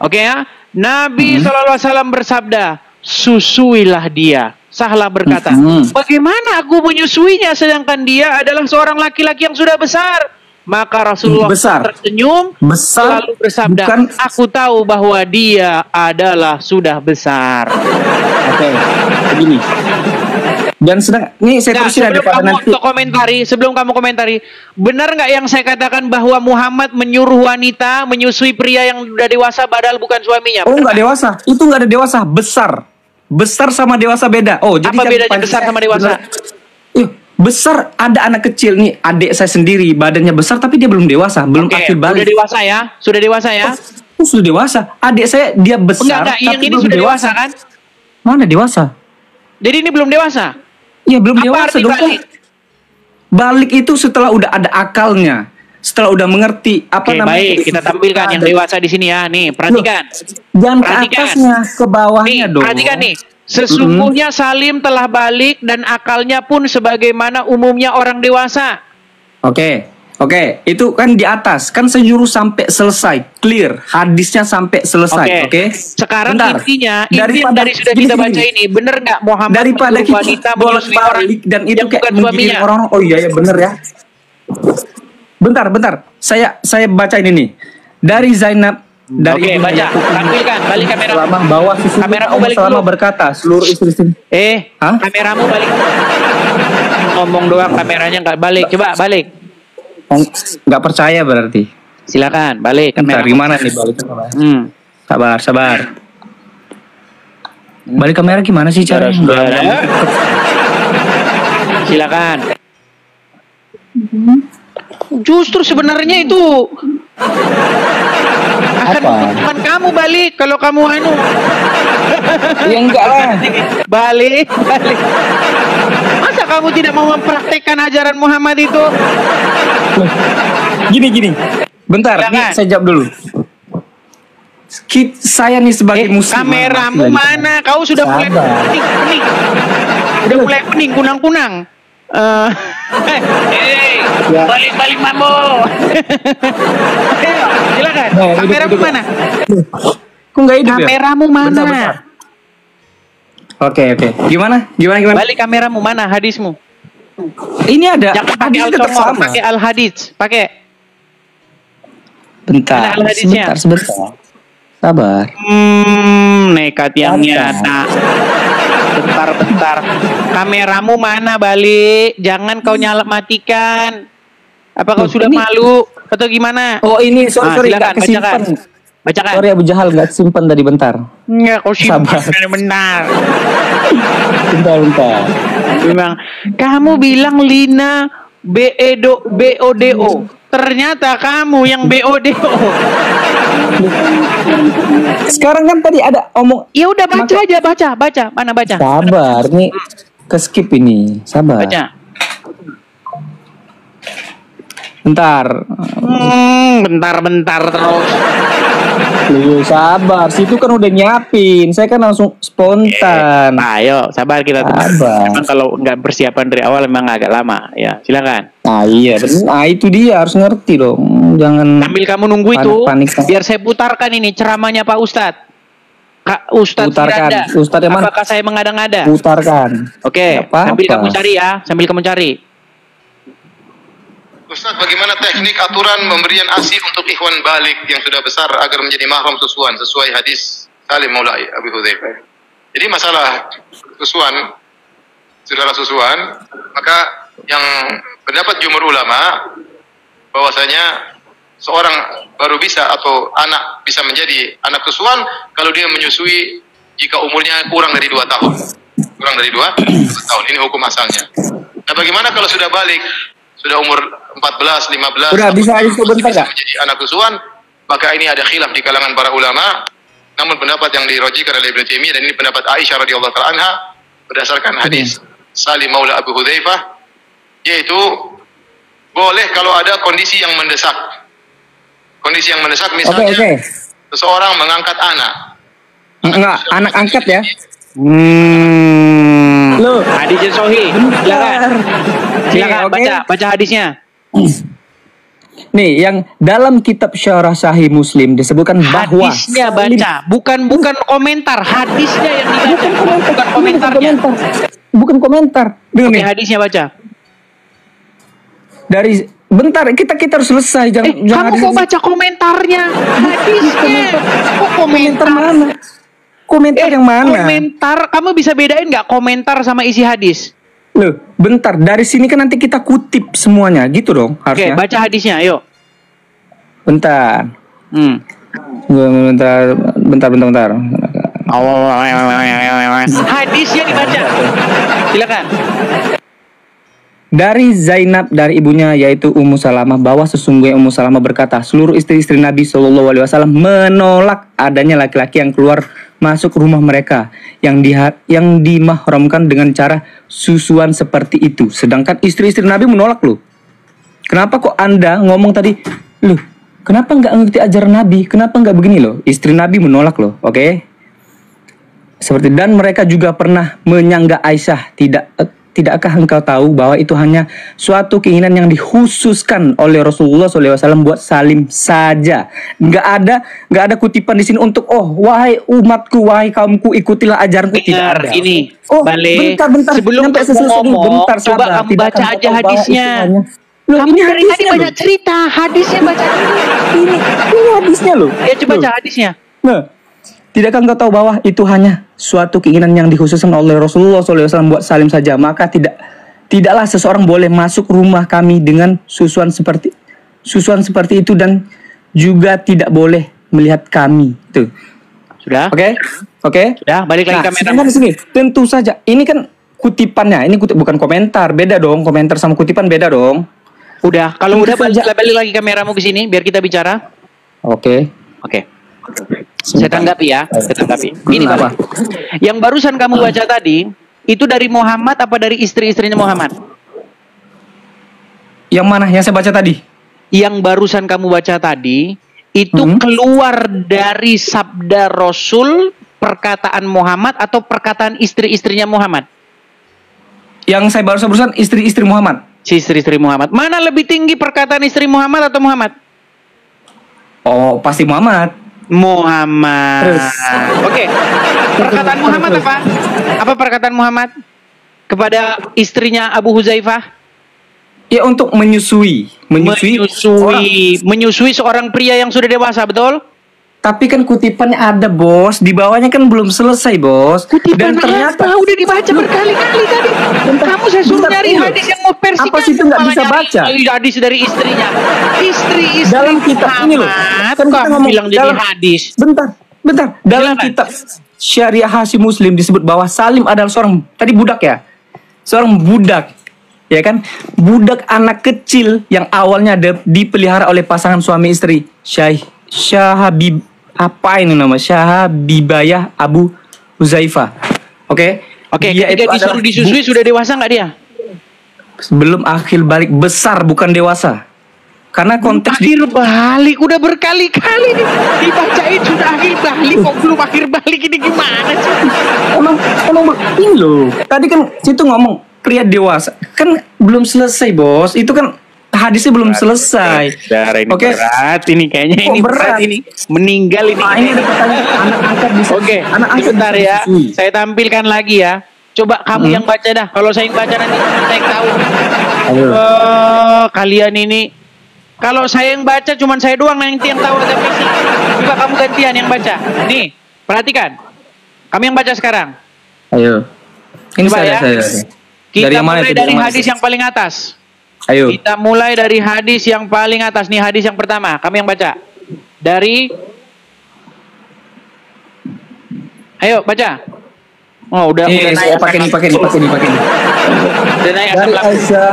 Oke ya. Nabi SAW bersabda, susuilah dia. Sahlah berkata, bagaimana aku menyusuinya sedangkan dia adalah seorang laki-laki yang sudah besar? Maka Rasulullah tersenyum lalu bersabda, aku tahu bahwa dia adalah sudah besar. Oke, begini. Dan sedang ini saya terusin daripada nanti. Sebelum kamu komentari, benar nggak yang saya katakan bahwa Muhammad menyuruh wanita menyusui pria yang sudah dewasa padahal bukan suaminya? Oh, nggak dewasa. Itu nggak ada dewasa, besar. Besar sama dewasa beda. Oh, jadi apa bedanya besar sama dewasa? Besar ada anak kecil nih, adik saya sendiri badannya besar tapi dia belum dewasa, belum akil balik. Sudah dewasa ya? Sudah dewasa ya? Oh, sudah dewasa. Adik saya dia besar enggak, tapi yang ini belum sudah dewasa kan? Mana dewasa? Jadi ini belum dewasa? Iya, belum apa dewasa dong. Balik itu setelah udah ada akalnya. Setelah udah mengerti apa namanya. Baik, kita tampilkan yang dewasa di sini ya. Nih, perhatikan. Jangan ke atasnya, ke bawahnya dong. Perhatikan nih. Sesungguhnya Salim telah balik dan akalnya pun sebagaimana umumnya orang dewasa. Oke, itu kan di atas. Kan saya nyuruh sampai selesai, clear. Hadisnya sampai selesai, oke? Sekarang bentar. intinya dari sudah kita baca ini, bener nggak Muhammad daripada kita wanita menyusui orang dan itu kayak suaminya? Orang-orang, oh iya bener ya. Bentar. Saya baca ini nih. Dari Zainab dari baca, tampilkan, balik kamera. Selama bawa susu kameramu balik selama dulu. berkata seluruh istri-istri. Kameramu balik. Ngomong doang, kameranya nggak balik. Coba balik. Nggak percaya berarti. Silakan balik. Bentar, gimana nih balik kamera? Sabar. Balik kamera gimana sih caranya? Silakan. Justru sebenarnya itu akan menguntungkan kamu balik kalau kamu anu. Ya enggak lah. Balik. Masa kamu tidak mau mempraktekkan ajaran Muhammad itu? Gini. Bentar, nih saya jawab dulu. Saya nih sebagai muslim. Kameramu mana? Kau sudah mulai pening. Udah mulai pening, kunang-kunang. Balik mambo. Silakan. Kameramu mana? Kok nggak hidup ya? Kameramu mana? Bentar. Oke. Gimana? Balik kameramu mana? Hadismu. Ini ada. Jangan pakai al-Qamar, pakai al-hadits, pakai. Bentar. Sebentar. Sabar. Nekat yang nyata. Bentar. Kameramu mana? Balik. Jangan kau matikan. Apa kau sudah malu atau gimana? Oh ini sorry silakan, kesimpan. Bacakan. Sorry Abu Jahal gak simpan tadi bentar. Enggak, kau simpan benar. Bentar. Memang kamu bilang Lina BODO. Ternyata kamu yang BODO. Sekarang kan tadi ada omong. Ya udah baca. Mana baca? Sabar, nih ke skip ini. Sabar. Baca. Bentar. Bentar terus. Lu sabar, situ kan udah nyiapin. Saya kan langsung spontan. Ayo, sabar kita. Sabar. Memang kalau nggak persiapan dari awal memang agak lama. Ya, silakan. Nah iya, nah itu dia harus ngerti dong. Jangan sambil kamu nunggu itu, panik. biar saya putarkan ini ceramahnya Pak Ustadz. Kak Ustadz putarkan. Firanda. Ustadz yang mana? Apakah saya mengada-ngada? Putarkan. Oke, sambil kamu cari ya, sambil kamu cari. Ustaz, bagaimana teknik aturan pemberian ASI untuk ikhwan balik yang sudah besar agar menjadi mahram susuan sesuai hadis Salim Maula Abi Hudzaifah? Jadi masalah susuan, saudara susuan, maka yang pendapat jumhur ulama bahwasanya seorang baru bisa atau anak bisa menjadi anak susuan kalau dia menyusui jika umurnya kurang dari 2 tahun. Kurang dari 2 tahun, ini hukum asalnya. Nah, bagaimana kalau sudah balik? Sudah umur 14, 15, udah bisa sebentar enggak? Menjadi anak susuan, maka ini ada khilaf di kalangan para ulama. Namun pendapat yang dirojikan oleh Ibnu Taimiyah dan ini pendapat Aisyah radhiyallahu taala anha berdasarkan hadis Salim Maula Abu Hudzaifah, yaitu boleh kalau ada kondisi yang mendesak. Kondisi yang mendesak misalnya seseorang mengangkat anak. Enggak, anak angkat ya. Loh, hadisnya Sahih. Silakan baca hadisnya. Nih, yang dalam kitab Syarah Sahih Muslim disebutkan bahwa hadisnya baca, bukan komentar, hadisnya yang dibaca, bukan komentarnya. Bukan komentar. Oke, hadisnya baca. Dari bentar, kita harus selesai. Jangan kamu kok baca komentarnya? Hadisnya. Kok komentar mana? Komentar yang mana? Komentar, kamu bisa bedain nggak komentar sama isi hadis? Loh, bentar. Dari sini kan nanti kita kutip semuanya, gitu dong harusnya. Oke, baca hadisnya, ayo. Bentar. Bentar. Hadisnya dibaca. Silakan. Dari Zainab dari ibunya yaitu Ummu Salamah bahwa sesungguhnya Ummu Salamah berkata seluruh istri-istri Nabi SAW menolak adanya laki-laki yang keluar masuk rumah mereka yang dimahramkan dengan cara susuan seperti itu. Sedangkan istri-istri Nabi menolak loh. Kenapa kok Anda ngomong tadi, loh kenapa nggak ngerti ajaran Nabi? Kenapa nggak begini loh? Istri Nabi menolak loh, oke? Seperti dan mereka juga pernah menyanggah Aisyah, tidakkah engkau tahu bahwa itu hanya suatu keinginan yang dikhususkan oleh Rasulullah SAW buat Salim saja. Nggak ada kutipan di sini untuk wahai umatku, wahai kaumku, ikutilah ajaranku. Tidak ada. Ini, bentar. Sebelum kamu ngomong, coba kamu baca aja hadisnya. Loh, kamu ini dari tadi banyak cerita, hadisnya baca. Ini hadisnya loh. Ya coba baca hadisnya. Nah, tidakkah engkau tahu bahwa itu hanya suatu keinginan yang dikhususkan oleh Rasulullah SAW buat Salim saja? Maka tidaklah seseorang boleh masuk rumah kami dengan susuan seperti itu dan juga tidak boleh melihat kami. Tuh. Sudah? Oke. Sudah, balik lagi kamera. Di sini. Tentu saja. Ini kan kutipannya. Ini bukan komentar. Beda dong. Komentar sama kutipan beda dong. Udah. Kalau udah balik lagi kameramu ke sini biar kita bicara. Oke. Saya tanggapi ya, Ini apa? Yang barusan kamu baca tadi, itu dari Muhammad apa dari istri-istrinya Muhammad? Yang mana? Yang saya baca tadi? Yang barusan kamu baca tadi, itu keluar dari sabda Rasul, perkataan Muhammad atau perkataan istri-istrinya Muhammad? Yang saya barusan istri-istri Muhammad. Istri-istri Muhammad. Mana lebih tinggi perkataan istri Muhammad atau Muhammad? Oh, pasti Muhammad. Oke. Perkataan Muhammad apa? Apa perkataan Muhammad kepada istrinya Abu Hudzaifah? Ya, untuk menyusui seorang pria yang sudah dewasa, betul? Tapi kan kutipannya ada, Bos. Di bawahnya kan belum selesai, Bos. Kutipan dan ternyata udah dibaca berkali-kali tadi. Kamu saya suruh nyari hadis yang mau versi. Apa sih itu nggak bisa baca? Hadis dari istrinya. Istri dalam kitab ini loh. Kan kamu bilang jadi hadis. Bentar. Dalam kitab Syariah Sahih Muslim disebut bahwa Salim adalah seorang budak ya. Seorang budak. Ya kan? Budak anak kecil yang awalnya dipelihara oleh pasangan suami istri. Syahabibayah Abu Hudzaifah. Oke, ketika disuruh disusui sudah dewasa nggak dia? Belum akhir balik, besar bukan dewasa. Karena konteks akhir balik udah berkali-kali nih dibacain sudah akhir balik kok belum akhir balik ini gimana sih? emang ini loh. Tadi kan situ ngomong pria dewasa. Kan belum selesai, Bos. Itu kan hadisnya belum selesai. Oke. Berat ini kayaknya ini berat ini. Meninggal ini. Ini ada pertanyaan anak angkat bisa. Oke. Sebentar ya. Saya tampilkan lagi ya. Coba kamu yang baca dah. Kalau saya yang baca nanti saya yang tahu. Kalian ini kalau saya yang baca cuman saya doang nanti yang tahu ada misi. Coba kamu gantian yang baca. Nih, perhatikan. Kami yang baca sekarang. Ayo. Ini coba saya. Kita dari mana mulai itu? dari hadis yang paling atas. Ayo. Kita mulai dari hadis yang paling atas. Nih hadis yang pertama. Kami yang baca. Ayo baca. Oh, udah naik. Pakai nih. Udah naik Dari Aisyah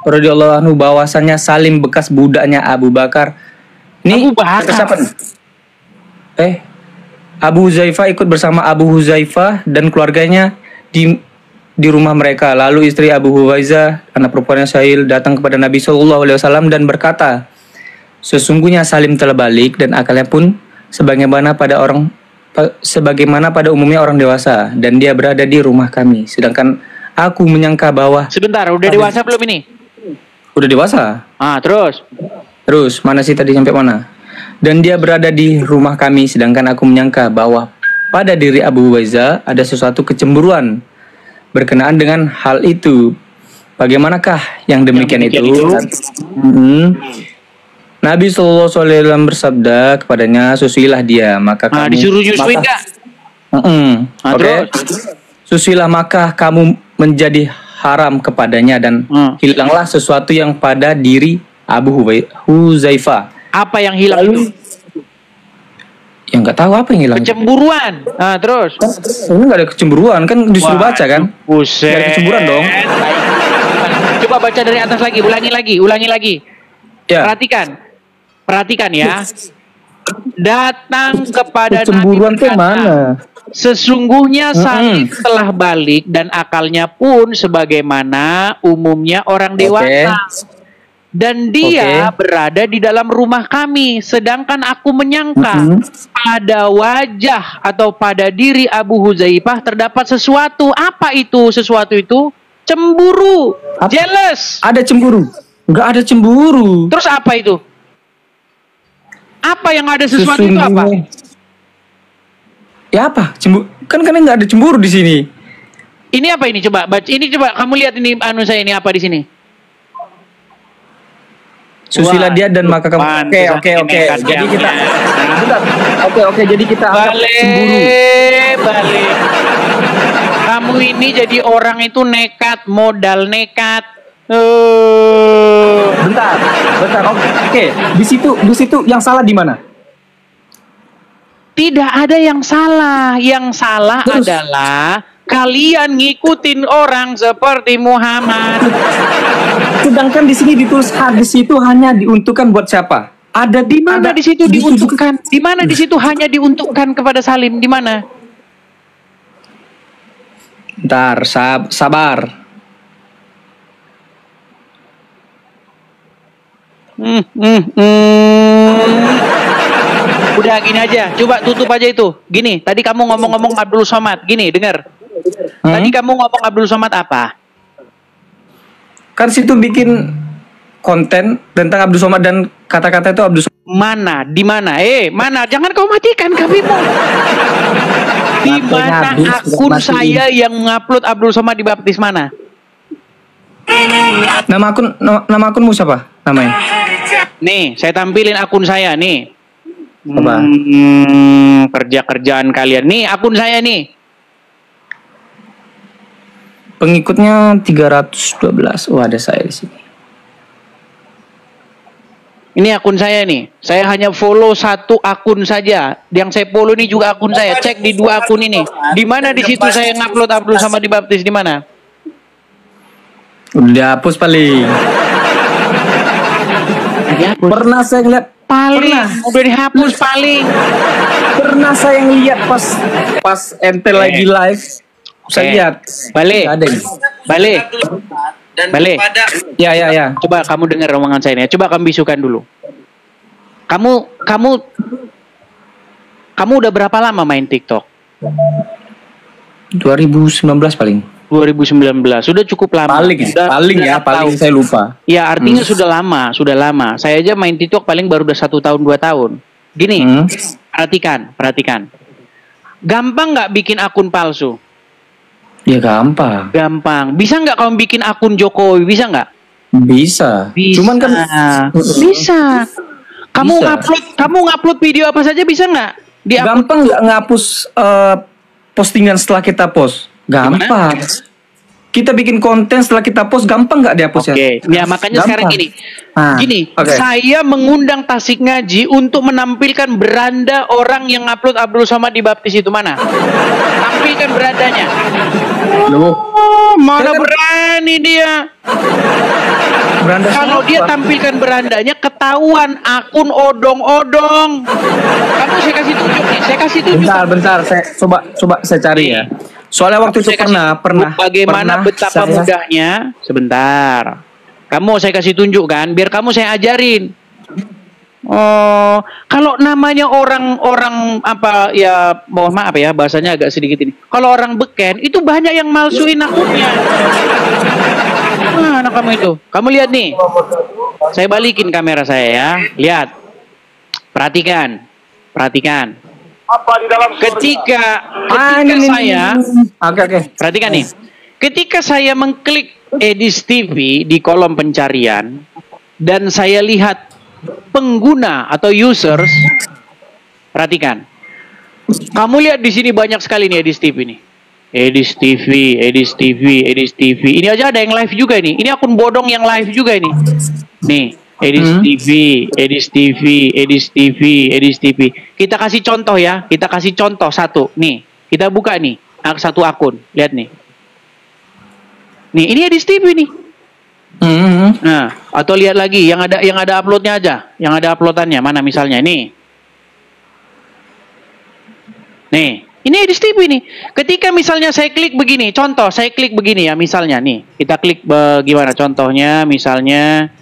radhiyallahu anhu bahwasanya Salim bekas budaknya Abu Bakar. Ini Abu Bakar. Siapa nih? Abu Huzaifah ikut bersama Abu Huzaifah dan keluarganya di rumah mereka. Lalu istri Abu Huwaizah, anak perempuannya Sahil, datang kepada Nabi SAW dan berkata, sesungguhnya Salim telah balik dan akalnya pun sebagaimana pada umumnya orang dewasa, dan dia berada di rumah kami. Sedangkan aku menyangka bahwa... Sebentar, udah dewasa belum ini? Udah dewasa. Terus, mana sih tadi sampai mana? Dan dia berada di rumah kami, sedangkan aku menyangka bahwa pada diri Abu Huwaizah ada sesuatu kecemburuan berkenaan dengan hal itu. Bagaimanakah yang demikian itu? Nabi SAW bersabda kepadanya, susuilah dia, maka kamu... disuruh nyusuin gak? Oke. Susuilah maka kamu menjadi haram kepadanya dan hilanglah sesuatu yang pada diri Abu Huzaifah. Apa yang hilang itu? Ya nggak tahu apa yang hilang. Kecemburuan. Terus? Ini nggak ada kecemburuan, kan disuruh baca kan? Buset. Nggak ada kecemburuan dong. Coba baca dari atas lagi, ulangi lagi. Ya. Perhatikan ya. Datang kepada kecemburuan Nabi tuh mana? Sesungguhnya Salim telah balik dan akalnya pun sebagaimana umumnya orang dewasa. Dan dia berada di dalam rumah kami. Sedangkan aku menyangka pada wajah atau pada diri Abu Huzaifah terdapat sesuatu. Apa itu sesuatu itu? Cemburu. Jealous. Ada cemburu? Nggak ada cemburu. Terus apa itu? Apa yang ada sesuatu itu apa? Ya apa? Cemburu? Kan nggak ada cemburu di sini. Ini apa ini? Coba baca. Ini coba kamu lihat ini saya ini apa di sini? Susilah dia dan maka kamu. Oke. Jadi kita jadi kita anggap cemburu. Balik. Kamu ini jadi orang itu nekat, modal nekat. Bentar. Oke. Di situ yang salah di mana? Tidak ada yang salah. Yang salah adalah kalian ngikutin orang seperti Muhammad. Sedangkan di sini ditulis hadis itu hanya diuntukkan buat siapa? Ada di mana di situ diuntukkan? Di mana di situ hanya diuntukkan kepada Salim? Di mana? Ntar sabar. Udah gini aja, coba tutup aja itu. Gini, tadi kamu ngomong-ngomong Abdul Somad. Gini, dengar. Tadi kamu ngomong Abdul Somad apa? Kan situ bikin konten tentang Abdul Somad dan kata-kata itu Abdul Somad. Mana? Di mana? Mana? Jangan kau matikan kamimu. Di mana akun saya yang mengupload Abdul Somad dibaptis mana? Nama akunmu siapa? Namanya? Nih, saya tampilin akun saya nih. Apa? Kerjaan kalian. Nih, akun saya nih. Pengikutnya 312. Oh, ada saya di sini. Ini akun saya nih. Saya hanya follow satu akun saja. Yang saya follow ini juga akun saya. Cek di dua akun ini. Di mana di situ saya ngupload Abdul sama dibaptis di mana? Udah dihapus paling. Pernah saya ngeliat udah dihapus paling. Pernah saya ngeliat pas ente lagi live. Saya lihat. Balik. dan Balik. kepada Ya. Coba kamu dengar omongan saya ini. Coba kamu bisukan dulu. Kamu udah berapa lama main TikTok? 2019 paling. 2019. Sudah cukup lama. Paling Tahu. saya lupa. Ya, artinya sudah lama. Saya aja main TikTok paling baru udah 1 tahun 2 tahun. Gini, perhatikan. Gampang nggak bikin akun palsu? Ya gampang. Gampang. Bisa nggak kamu bikin akun Jokowi? Bisa nggak? Bisa. Cuman kan bisa. Kamu ngupload video apa saja bisa nggak? Gampang nggak ngapus postingan setelah kita post? Gampang. Kita bikin konten setelah kita post, gampang nggak dihapus? Oke. Ya makanya sekarang gini. Saya mengundang Tasik Ngaji untuk menampilkan beranda orang yang upload Abdul Somad di baptis itu. Mana? Tampilkan berandanya. Mana berani dia? Kalau dia tampilkan berandanya, ketahuan akun odong-odong. Kamu saya kasih tunjuk nih. Bentar. Saya coba saya cari ya. Soalnya waktu itu pernah. Bagaimana betapa mudahnya? Sebentar. Kamu saya kasih tunjuk kan, biar kamu saya ajarin. Oh, kalau namanya orang apa ya, mohon maaf ya, bahasanya agak sedikit ini. Kalau orang beken itu banyak yang malsuin akunnya. Mana kamu itu? Kamu lihat nih. Saya balikin kamera saya ya. Lihat. Perhatikan. Ketika saya perhatikan nih. Ketika saya mengklik Edis TV di kolom pencarian dan saya lihat pengguna atau users, perhatikan. Kamu lihat di sini banyak sekali nih Edis TV nih. Edis TV. Ini aja ada yang live juga ini. Ini akun bodong yang live juga ini. Nih, Edis TV. Kita kasih contoh ya. Kita kasih contoh satu. Nih, kita buka nih satu akun. Lihat nih. Nih, ini Edis TV nih. Nah, atau lihat lagi yang ada uploadnya aja. Yang ada uploadannya mana misalnya nih. Nih, ini Edis TV nih. Ketika misalnya saya klik begini, contoh saya klik begini ya misalnya nih. Kita klik bagaimana contohnya misalnya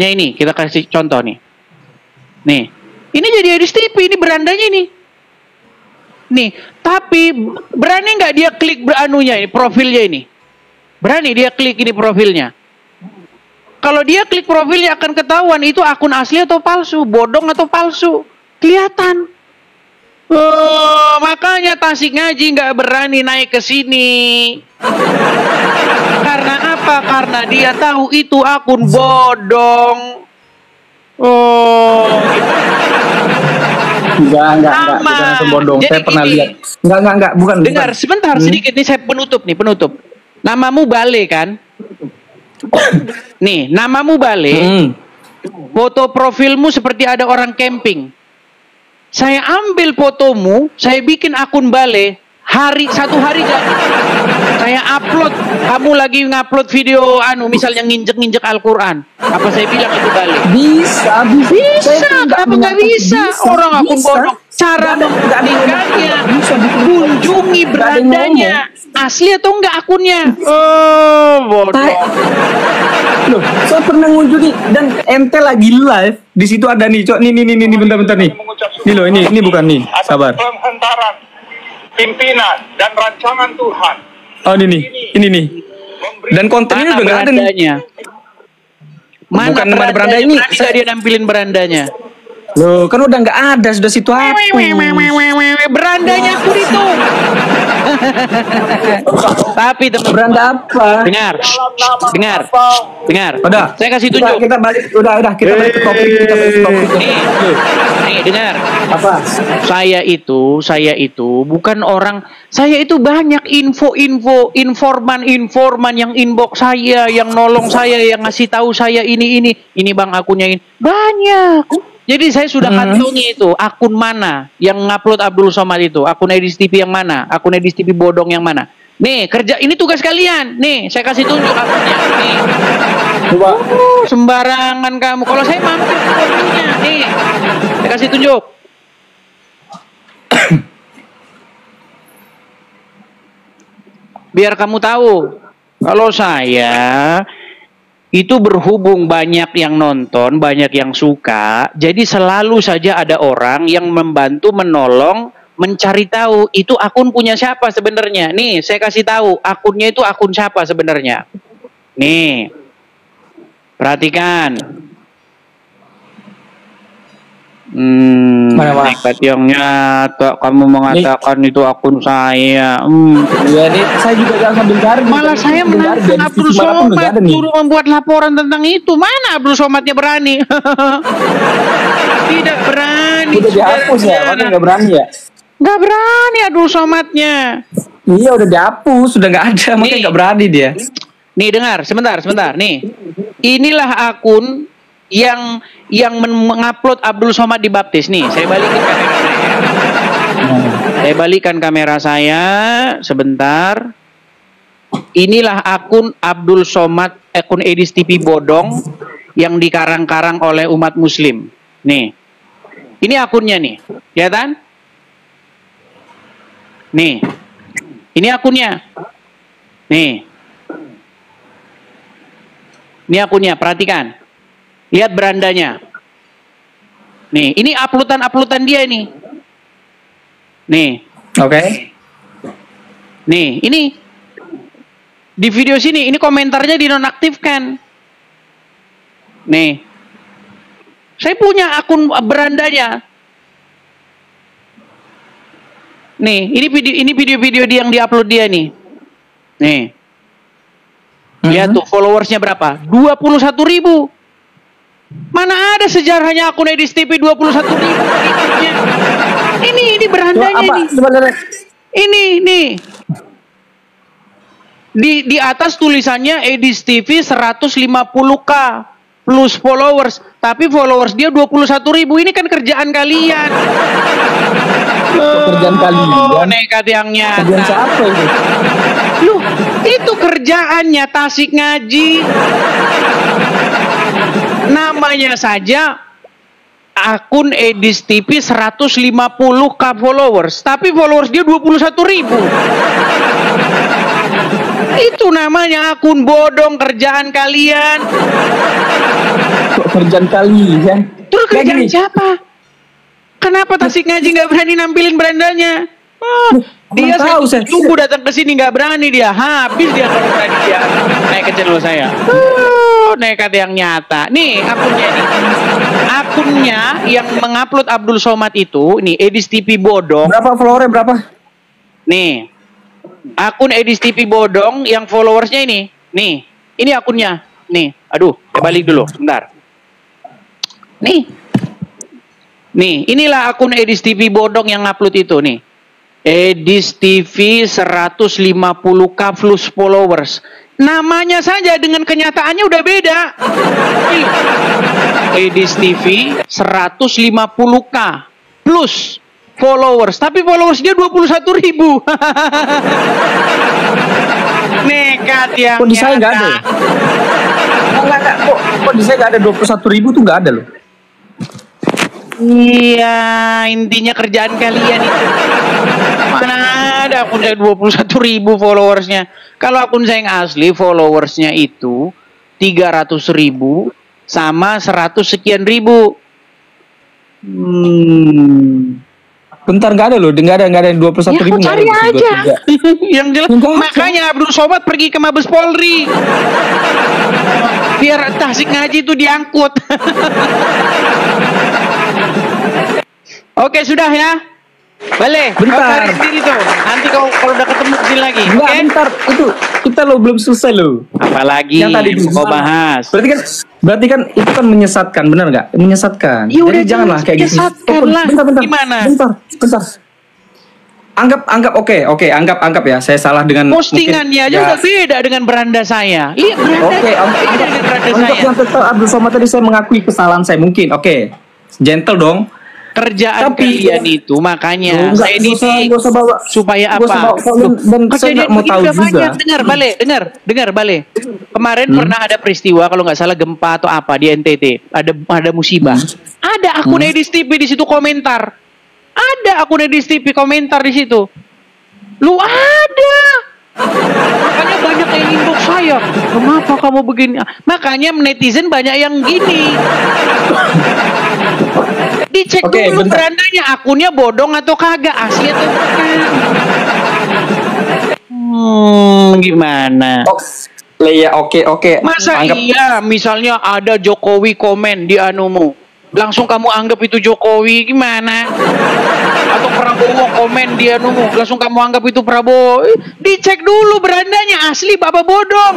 ini, kita kasih contoh nih. Nih, ini jadi Edis TV, ini berandanya ini. Nih, tapi berani nggak dia klik ini, profilnya ini? Berani dia klik ini profilnya. Kalau dia klik profilnya akan ketahuan itu akun asli atau palsu, bodong atau palsu. Kelihatan. Oh, makanya Tasik Ngaji nggak berani naik ke sini. Karena apa? Karena dia tahu itu akun bodong. Oh, Enggak, bukan akun bodong. Saya pernah lihat. Enggak, bukan. Dengar, sebentar sedikit nih saya penutup. Namamu Bale kan? Nih, namamu Bale. Foto profilmu seperti ada orang camping. Saya ambil fotomu, saya bikin akun Bale, satu hari jadi. Saya upload, kamu lagi ngupload video misalnya nginjek Al-Quran. Apa saya bilang itu Bale? Bisa. Kenapa nggak bisa? Orang akun bodong. Cara membuktikannya, kunjungi berandanya. Asli atau enggak akunnya? Oh, bodoh. Loh, saya pernah ngunjungi dan ente lagi live. Di situ ada nih, Cok. Nih, bentar nih. Nih loh, ini bukan nih. Sabar. Penghantaran pimpinan dan rancangan Tuhan. Oh, ini nih. Dan kontennya udah enggak ada nih. Mana bukan nama beranda ini. Saya dia nampilin berandanya. Loh, kan udah nggak ada, sudah situ apa? Berandanya aku itu. Tapi teman, beranda apa? Dengar. Udah. Saya kasih tunjuk. Kita balik. Udah. Kita balik ke topik. Nih, dengar. Apa? Saya itu bukan orang. Saya itu banyak informan yang inbox saya, yang nolong saya, yang ngasih tahu saya ini Bang akunnya ini banyak. Jadi saya sudah kantongi itu akun mana yang ngupload Abdul Somad itu, akun Edis TV yang mana, akun Edis TV bodong yang mana. Nih, kerja ini tugas kalian. Nih, saya kasih tunjuk akunnya. Nih. Coba. Sembarangan kamu. Kalau saya mampir ke akunnya. Nih. Saya kasih tunjuk. Biar kamu tahu. Kalau saya itu berhubung banyak yang nonton, banyak yang suka, jadi selalu saja ada orang yang membantu, menolong, mencari tahu itu akun punya siapa sebenarnya. Nih, saya kasih tahu akunnya itu akun siapa sebenarnya. Nih, perhatikan. Nekat yang nyata, kamu mengatakan itu akun saya. Ya, nih, saya juga jangan sambil cari. Malah saya menantang Abdul Somad suruh membuat laporan tentang itu. Mana Abdul Somadnya berani? Tidak berani. Udah dihapus ya, makanya nggak berani ya. Nggak berani Abdul Somadnya. Iya, udah dihapus, sudah nggak ada, makanya nggak berani dia. Nih dengar, sebentar. Nih, inilah akun yang mengupload Abdul Somad dibaptis. Nih, saya balikin kamera saya. Saya balikan kamera saya sebentar. Inilah akun Abdul Somad, akun Edis TV bodong yang dikarang-karang oleh umat muslim. Nih. Ini akunnya nih. Kelihatan? Nih. Ini akunnya. Nih. Ini akunnya, perhatikan. Lihat berandanya. Nih, ini uploadan dia ini. Nih. Oke. Nih, ini di video sini, ini komentarnya dinonaktifkan. Nih. Saya punya akun berandanya. Nih, ini video-video yang diupload dia nih. Nih. Lihat tuh followersnya berapa? 21.000. Mana ada sejarahnya akun Edis TV 21.000 pengikutnya. Ini berandanya ini. Ini. Di atas tulisannya Edis TV 150k plus followers, tapi followers dia 21.000. Ini kan kerjaan kalian. Kerjaan kalian. Nekat yang nyata. Kerjaan siapa itu? Loh, itu kerjaannya tasik ngaji. Namanya saja akun Edis TV 150k followers, tapi followers dia 21.000. Itu namanya akun bodong, kerjaan kalian. Kerjaan kalian? Terus kerjaan siapa? Kenapa tasik ngaji nggak berani nampilin berandanya? Dia tunggu datang ke sini nggak berani dia, habis dia kalau berani dia naik ke channel saya. Nekat yang nyata. Nih akunnya nih. Akunnya yang mengupload Abdul Somad itu, nih Edis TV bodong. Berapa followernya berapa? Nih. Akun Edis TV bodong yang followersnya ini. Nih, ini akunnya. Nih, aduh, saya balik dulu, bentar. Nih. Nih, inilah akun Edis TV bodong yang upload itu nih. Edis TV 150k plus followers. Namanya saja dengan kenyataannya udah beda. Edis TV 150k plus followers, tapi followers dia 21.000. Nekat yang kok di saya nggak ada? Kok di saya nggak ada 21.000 tuh nggak ada loh. Iya, intinya kerjaan kalian itu. Mana ada akun saya 21.000 followersnya. Kalau akun saya yang asli followersnya itu 300.000 sama 100 sekian ribu. Bentar, nggak ada loh, nggak ada yang 21.000. Ya, cari aja. Yang jelas makanya Abdul Somad pergi ke Mabes Polri. Biar tasik ngaji itu diangkut. Oke, sudah ya. Balik. Bentar. Kau sendiri tuh. Nanti kalau udah ketemu kesini lagi. Enggak, bentar. Itu kita lo belum selesai lo. Apalagi yang tadi mau bahas. Berarti kan itu kan menyesatkan, benar nggak? Menyesatkan. Ya udah, janganlah kayak gitu. Bentar. Gimana? Bentar. Anggap oke, anggap ya. Saya salah dengan postingannya aja udah beda dengan beranda saya. Iya, beranda. Oke, anggap yang tetap Abdul Somad tadi saya mengakui kesalahan saya mungkin. Oke. Gentle dong. Kerjaan kalian itu makanya saya didik supaya apa? Dan saya nggak mau tahu juga. Dengar balik. Kemarin pernah ada peristiwa kalau nggak salah gempa atau apa di NTT, ada musibah. Ada akun Edis TV di situ komentar. Ada akun Edis TV komentar di situ. Lu ada. Makanya banyak yang inbox saya. Kenapa kamu begini? Makanya netizen banyak yang gini. Dicek dulu berandanya, akunnya bodong atau kagak, asli atau bukan. Gimana? Ya oke. Masa iya misalnya ada Jokowi komen di anumu, langsung kamu anggap itu Jokowi, gimana? Atau Prabowo komen di anumu, langsung kamu anggap itu Prabowo. Dicek dulu berandanya, asli bapak bodong.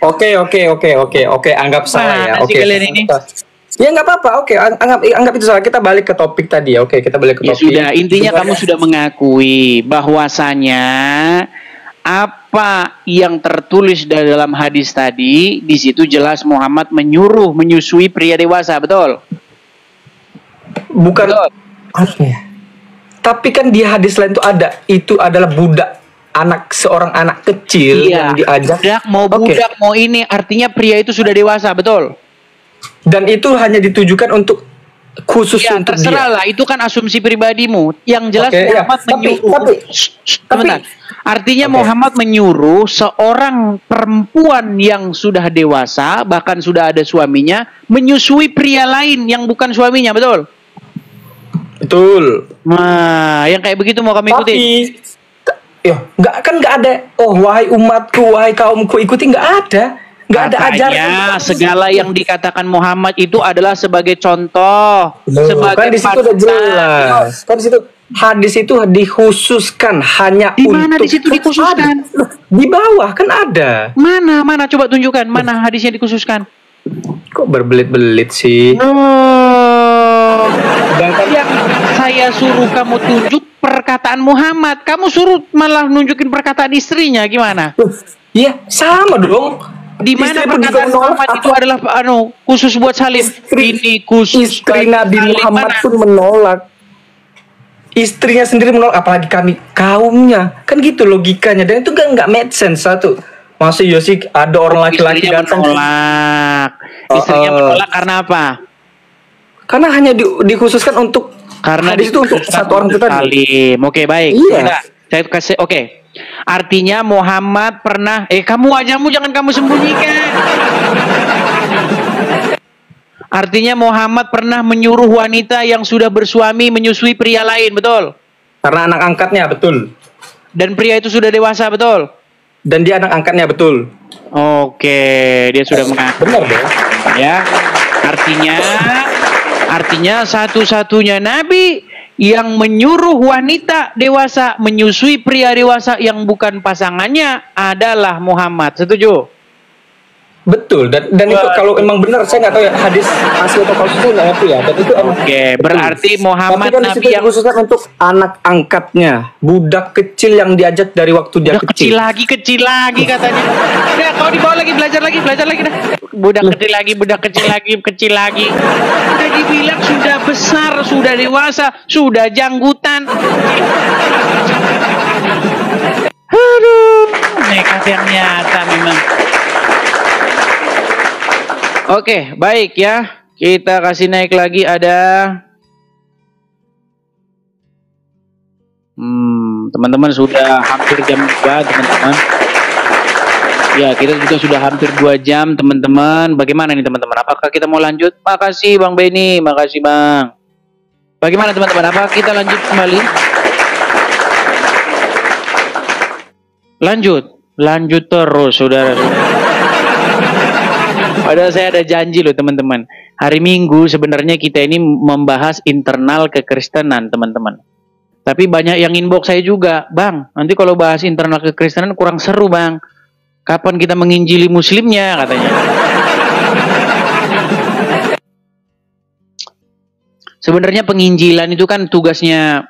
Oke, anggap salah ya. Oke. Ya nggak apa-apa. Oke, anggap itu salah. Kita balik ke topik tadi ya. Oke, kita balik ke topik. Ya sudah, intinya kamu sudah mengakui bahwasanya apa yang tertulis dalam hadis tadi, di situ jelas Muhammad menyuruh menyusui pria dewasa, betul? Bukan. Tapi kan di hadis lain itu adalah budak, seorang anak kecil yang diajak. Budak mau ini, artinya pria itu sudah dewasa, betul? Dan itu hanya ditujukan untuk khusus untuk terserah dia. lah, itu kan asumsi pribadimu. Yang jelas Muhammad menyuruh. Sebentar. Artinya Muhammad menyuruh seorang perempuan yang sudah dewasa, bahkan sudah ada suaminya, menyusui pria lain yang bukan suaminya, betul? Betul. Nah, yang kayak begitu mau kami ikuti. Nggak ada. Oh, wahai umatku, wahai kaumku, ikuti, nggak ada. Nggak ada ajaran. Segala yang dikatakan Muhammad itu adalah sebagai contoh, sebagai kan di situ udah jelas. Kan di situ hadis itu dikhususkan hanya di untuk. Mana di situ dikhususkan? Di bawah kan ada. Mana coba tunjukkan mana hadisnya dikhususkan. Kok berbelit-belit sih? Yang saya suruh kamu tunjuk perkataan Muhammad, kamu suruh malah nunjukin perkataan istrinya, gimana? Iya, sama dong. Di mana perkataan Muhammad itu adalah khusus buat Salim? Ini khusus istri Nabi Muhammad pun menolak. Istrinya sendiri menolak, apalagi kaumnya. Kan gitu logikanya, dan itu nggak make sense. Satu, masih ya sih ada orang laki-laki datang menolak. Istrinya menolak karena apa? Karena hanya dikhususkan untuk hadis itu untuk satu orang itu tadi. Salim. Oke, baik. Iya. Saya kasih Artinya Muhammad pernah kamu wajahmu jangan kamu sembunyikan. Artinya Muhammad pernah menyuruh wanita yang sudah bersuami menyusui pria lain, betul? Karena anak angkatnya, betul. Dan pria itu sudah dewasa, betul? Dan dia anak angkatnya, betul. Oke, dia sudah mengaku. Benar dong. Ya. Artinya satu-satunya nabi yang menyuruh wanita dewasa menyusui pria dewasa yang bukan pasangannya adalah Muhammad. Setuju? Betul. Dan itu kalau emang benar, saya nggak tahu ya hadis asli atau palsu, saya nggak ngerti ya. Dan itu emang. Berarti Muhammad kan nabi yang khususkan untuk anak angkatnya, budak kecil yang diajak dari waktu dia kecil. Kecil lagi katanya. Udah, kau dibawa lagi belajar lagi dah. Budak kecil lagi. Udah dibilang sudah besar, sudah dewasa, sudah janggutan. Aduh, nekat yang nyata memang. Oke, baik ya. Kita kasih naik lagi ada. Teman-teman sudah hampir jam 2, teman-teman. Ya, kita juga sudah hampir 2 jam, teman-teman. Bagaimana nih, teman-teman? Apakah kita mau lanjut? Makasih, Bang Benny. Makasih, Bang. Bagaimana, teman-teman? Apa kita lanjut kembali? Lanjut terus, saudara. Padahal saya ada janji loh, teman-teman. Hari Minggu sebenarnya kita ini membahas internal kekristenan, teman-teman. Tapi banyak yang inbox saya juga, Bang, nanti kalau bahas internal kekristenan kurang seru, Bang. Kapan kita menginjili muslimnya, katanya. Sebenarnya penginjilan itu kan tugasnya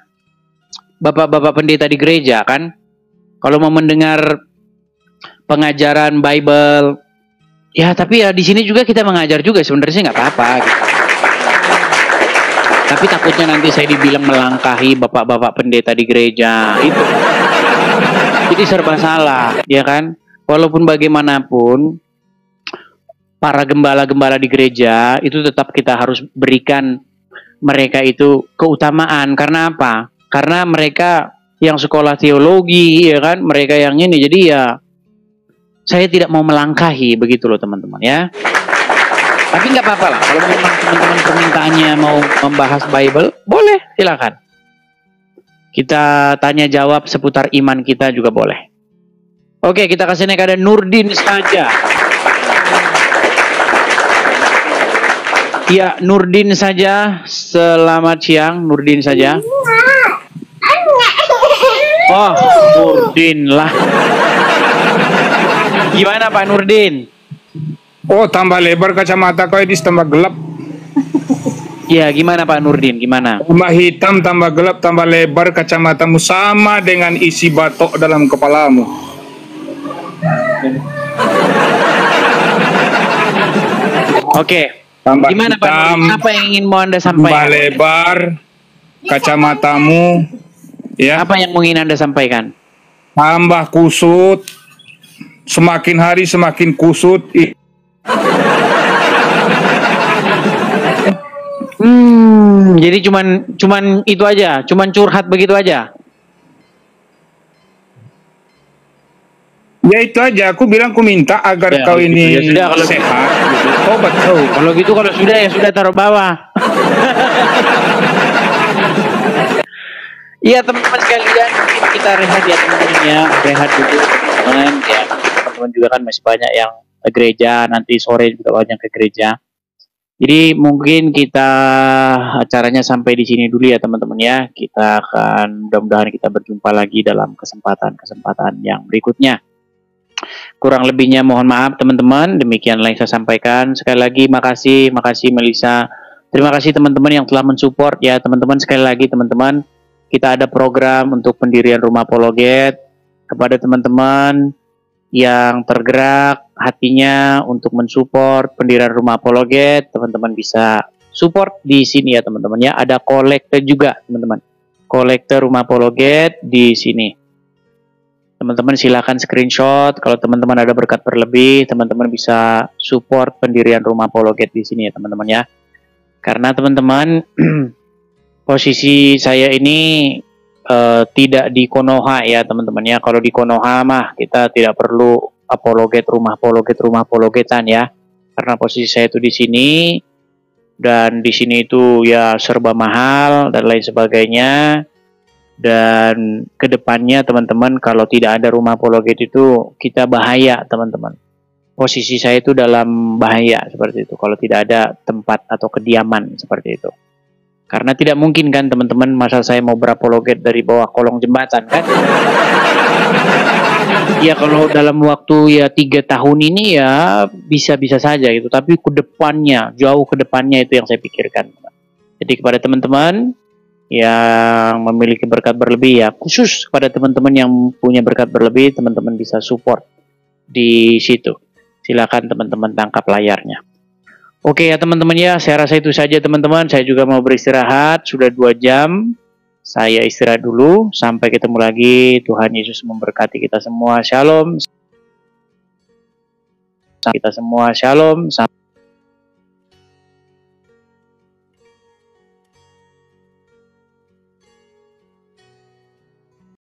bapak-bapak pendeta di gereja, kan? Kalau mau mendengar pengajaran Bible, ya tapi ya di sini juga kita mengajar juga, sebenarnya nggak apa-apa. Gitu. Tapi takutnya nanti saya dibilang melangkahi bapak-bapak pendeta di gereja, itu. Jadi serba salah, ya kan? Walaupun bagaimanapun, para gembala-gembala di gereja itu tetap kita harus berikan mereka itu keutamaan. Karena apa? Karena mereka yang sekolah teologi, ya kan, mereka yang ini. Jadi ya saya tidak mau melangkahi begitu loh teman-teman ya. Tapi nggak apa-apa lah, kalau memang teman-teman permintaannya mau membahas Bible, boleh, silakan. Kita tanya jawab seputar iman kita juga boleh. Oke, kita kasih naik ada Nurdin saja. Ya, Nurdin saja. Selamat siang, Nurdin saja. Oh, Nurdin lah. Gimana Pak Nurdin? Oh, tambah lebar kacamata kau, Edis, tambah gelap. Ya, gimana Pak Nurdin? Gimana? Tambah hitam, tambah gelap, tambah lebar kacamatamu, sama dengan isi batok dalam kepalamu. Oke. Tambah gimana hitam, Pak Nurdin? Apa yang ingin mau Anda sampaikan? Tambah lebar kacamatamu, ya. Apa yang ingin Anda sampaikan? Tambah kusut, semakin hari semakin kusut. Jadi cuman itu aja, cuman curhat begitu aja. Ya itu aja, aku bilang aku minta agar Ya, kau gitu. ini Ya sudah, kalau sehat, gitu. Obat kau. Kalau gitu, kalau sudah ya sudah taruh bawah. Iya teman-teman sekalian, mungkin kita rehat ya teman-teman ya, rehat dulu teman-teman ya. Teman-teman juga kan masih banyak yang ke gereja, nanti sore juga banyak ke gereja. Jadi mungkin kita acaranya sampai di sini dulu ya teman-teman ya. Kita akan mudah-mudahan kita berjumpa lagi dalam kesempatan-kesempatan yang berikutnya. Kurang lebihnya mohon maaf teman-teman. Demikianlah yang saya sampaikan. Sekali lagi makasih Melisa. Terima kasih teman-teman yang telah mensupport ya teman-teman. Sekali lagi teman-teman, kita ada program untuk pendirian Rumah Apologet. Kepada teman-teman yang tergerak hatinya untuk mensupport pendirian Rumah Apologet, teman-teman bisa support di sini ya teman-teman ya. Ada kolektor juga teman-teman, kolektor Rumah Apologet di sini. Teman-teman silakan screenshot kalau teman-teman ada berkat berlebih, teman-teman bisa support pendirian Rumah Apologet di sini ya teman-teman ya. Karena teman-teman posisi saya ini tidak di Konoha ya teman-teman ya. Kalau di Konoha mah kita tidak perlu rumah apologetan ya. Karena posisi saya itu di sini, dan di sini itu ya serba mahal dan lain sebagainya. Dan kedepannya teman-teman kalau tidak ada rumah apologet itu kita bahaya teman-teman. Posisi saya itu dalam bahaya seperti itu kalau tidak ada tempat atau kediaman seperti itu. Karena tidak mungkin kan teman-teman, masa saya mau berapologet dari bawah kolong jembatan kan? Ya kalau dalam waktu ya 3 tahun ini ya bisa-bisa saja gitu. Tapi ke depannya, jauh ke depannya itu yang saya pikirkan. Jadi kepada teman-teman yang memiliki berkat berlebih ya, khusus kepada teman-teman yang punya berkat berlebih, teman-teman bisa support di situ. Silakan teman-teman tangkap layarnya. Oke ya teman-teman ya, saya rasa itu saja teman-teman. Saya juga mau beristirahat, sudah 2 jam. Saya istirahat dulu, sampai ketemu lagi. Tuhan Yesus memberkati kita semua. Shalom. Kita semua shalom.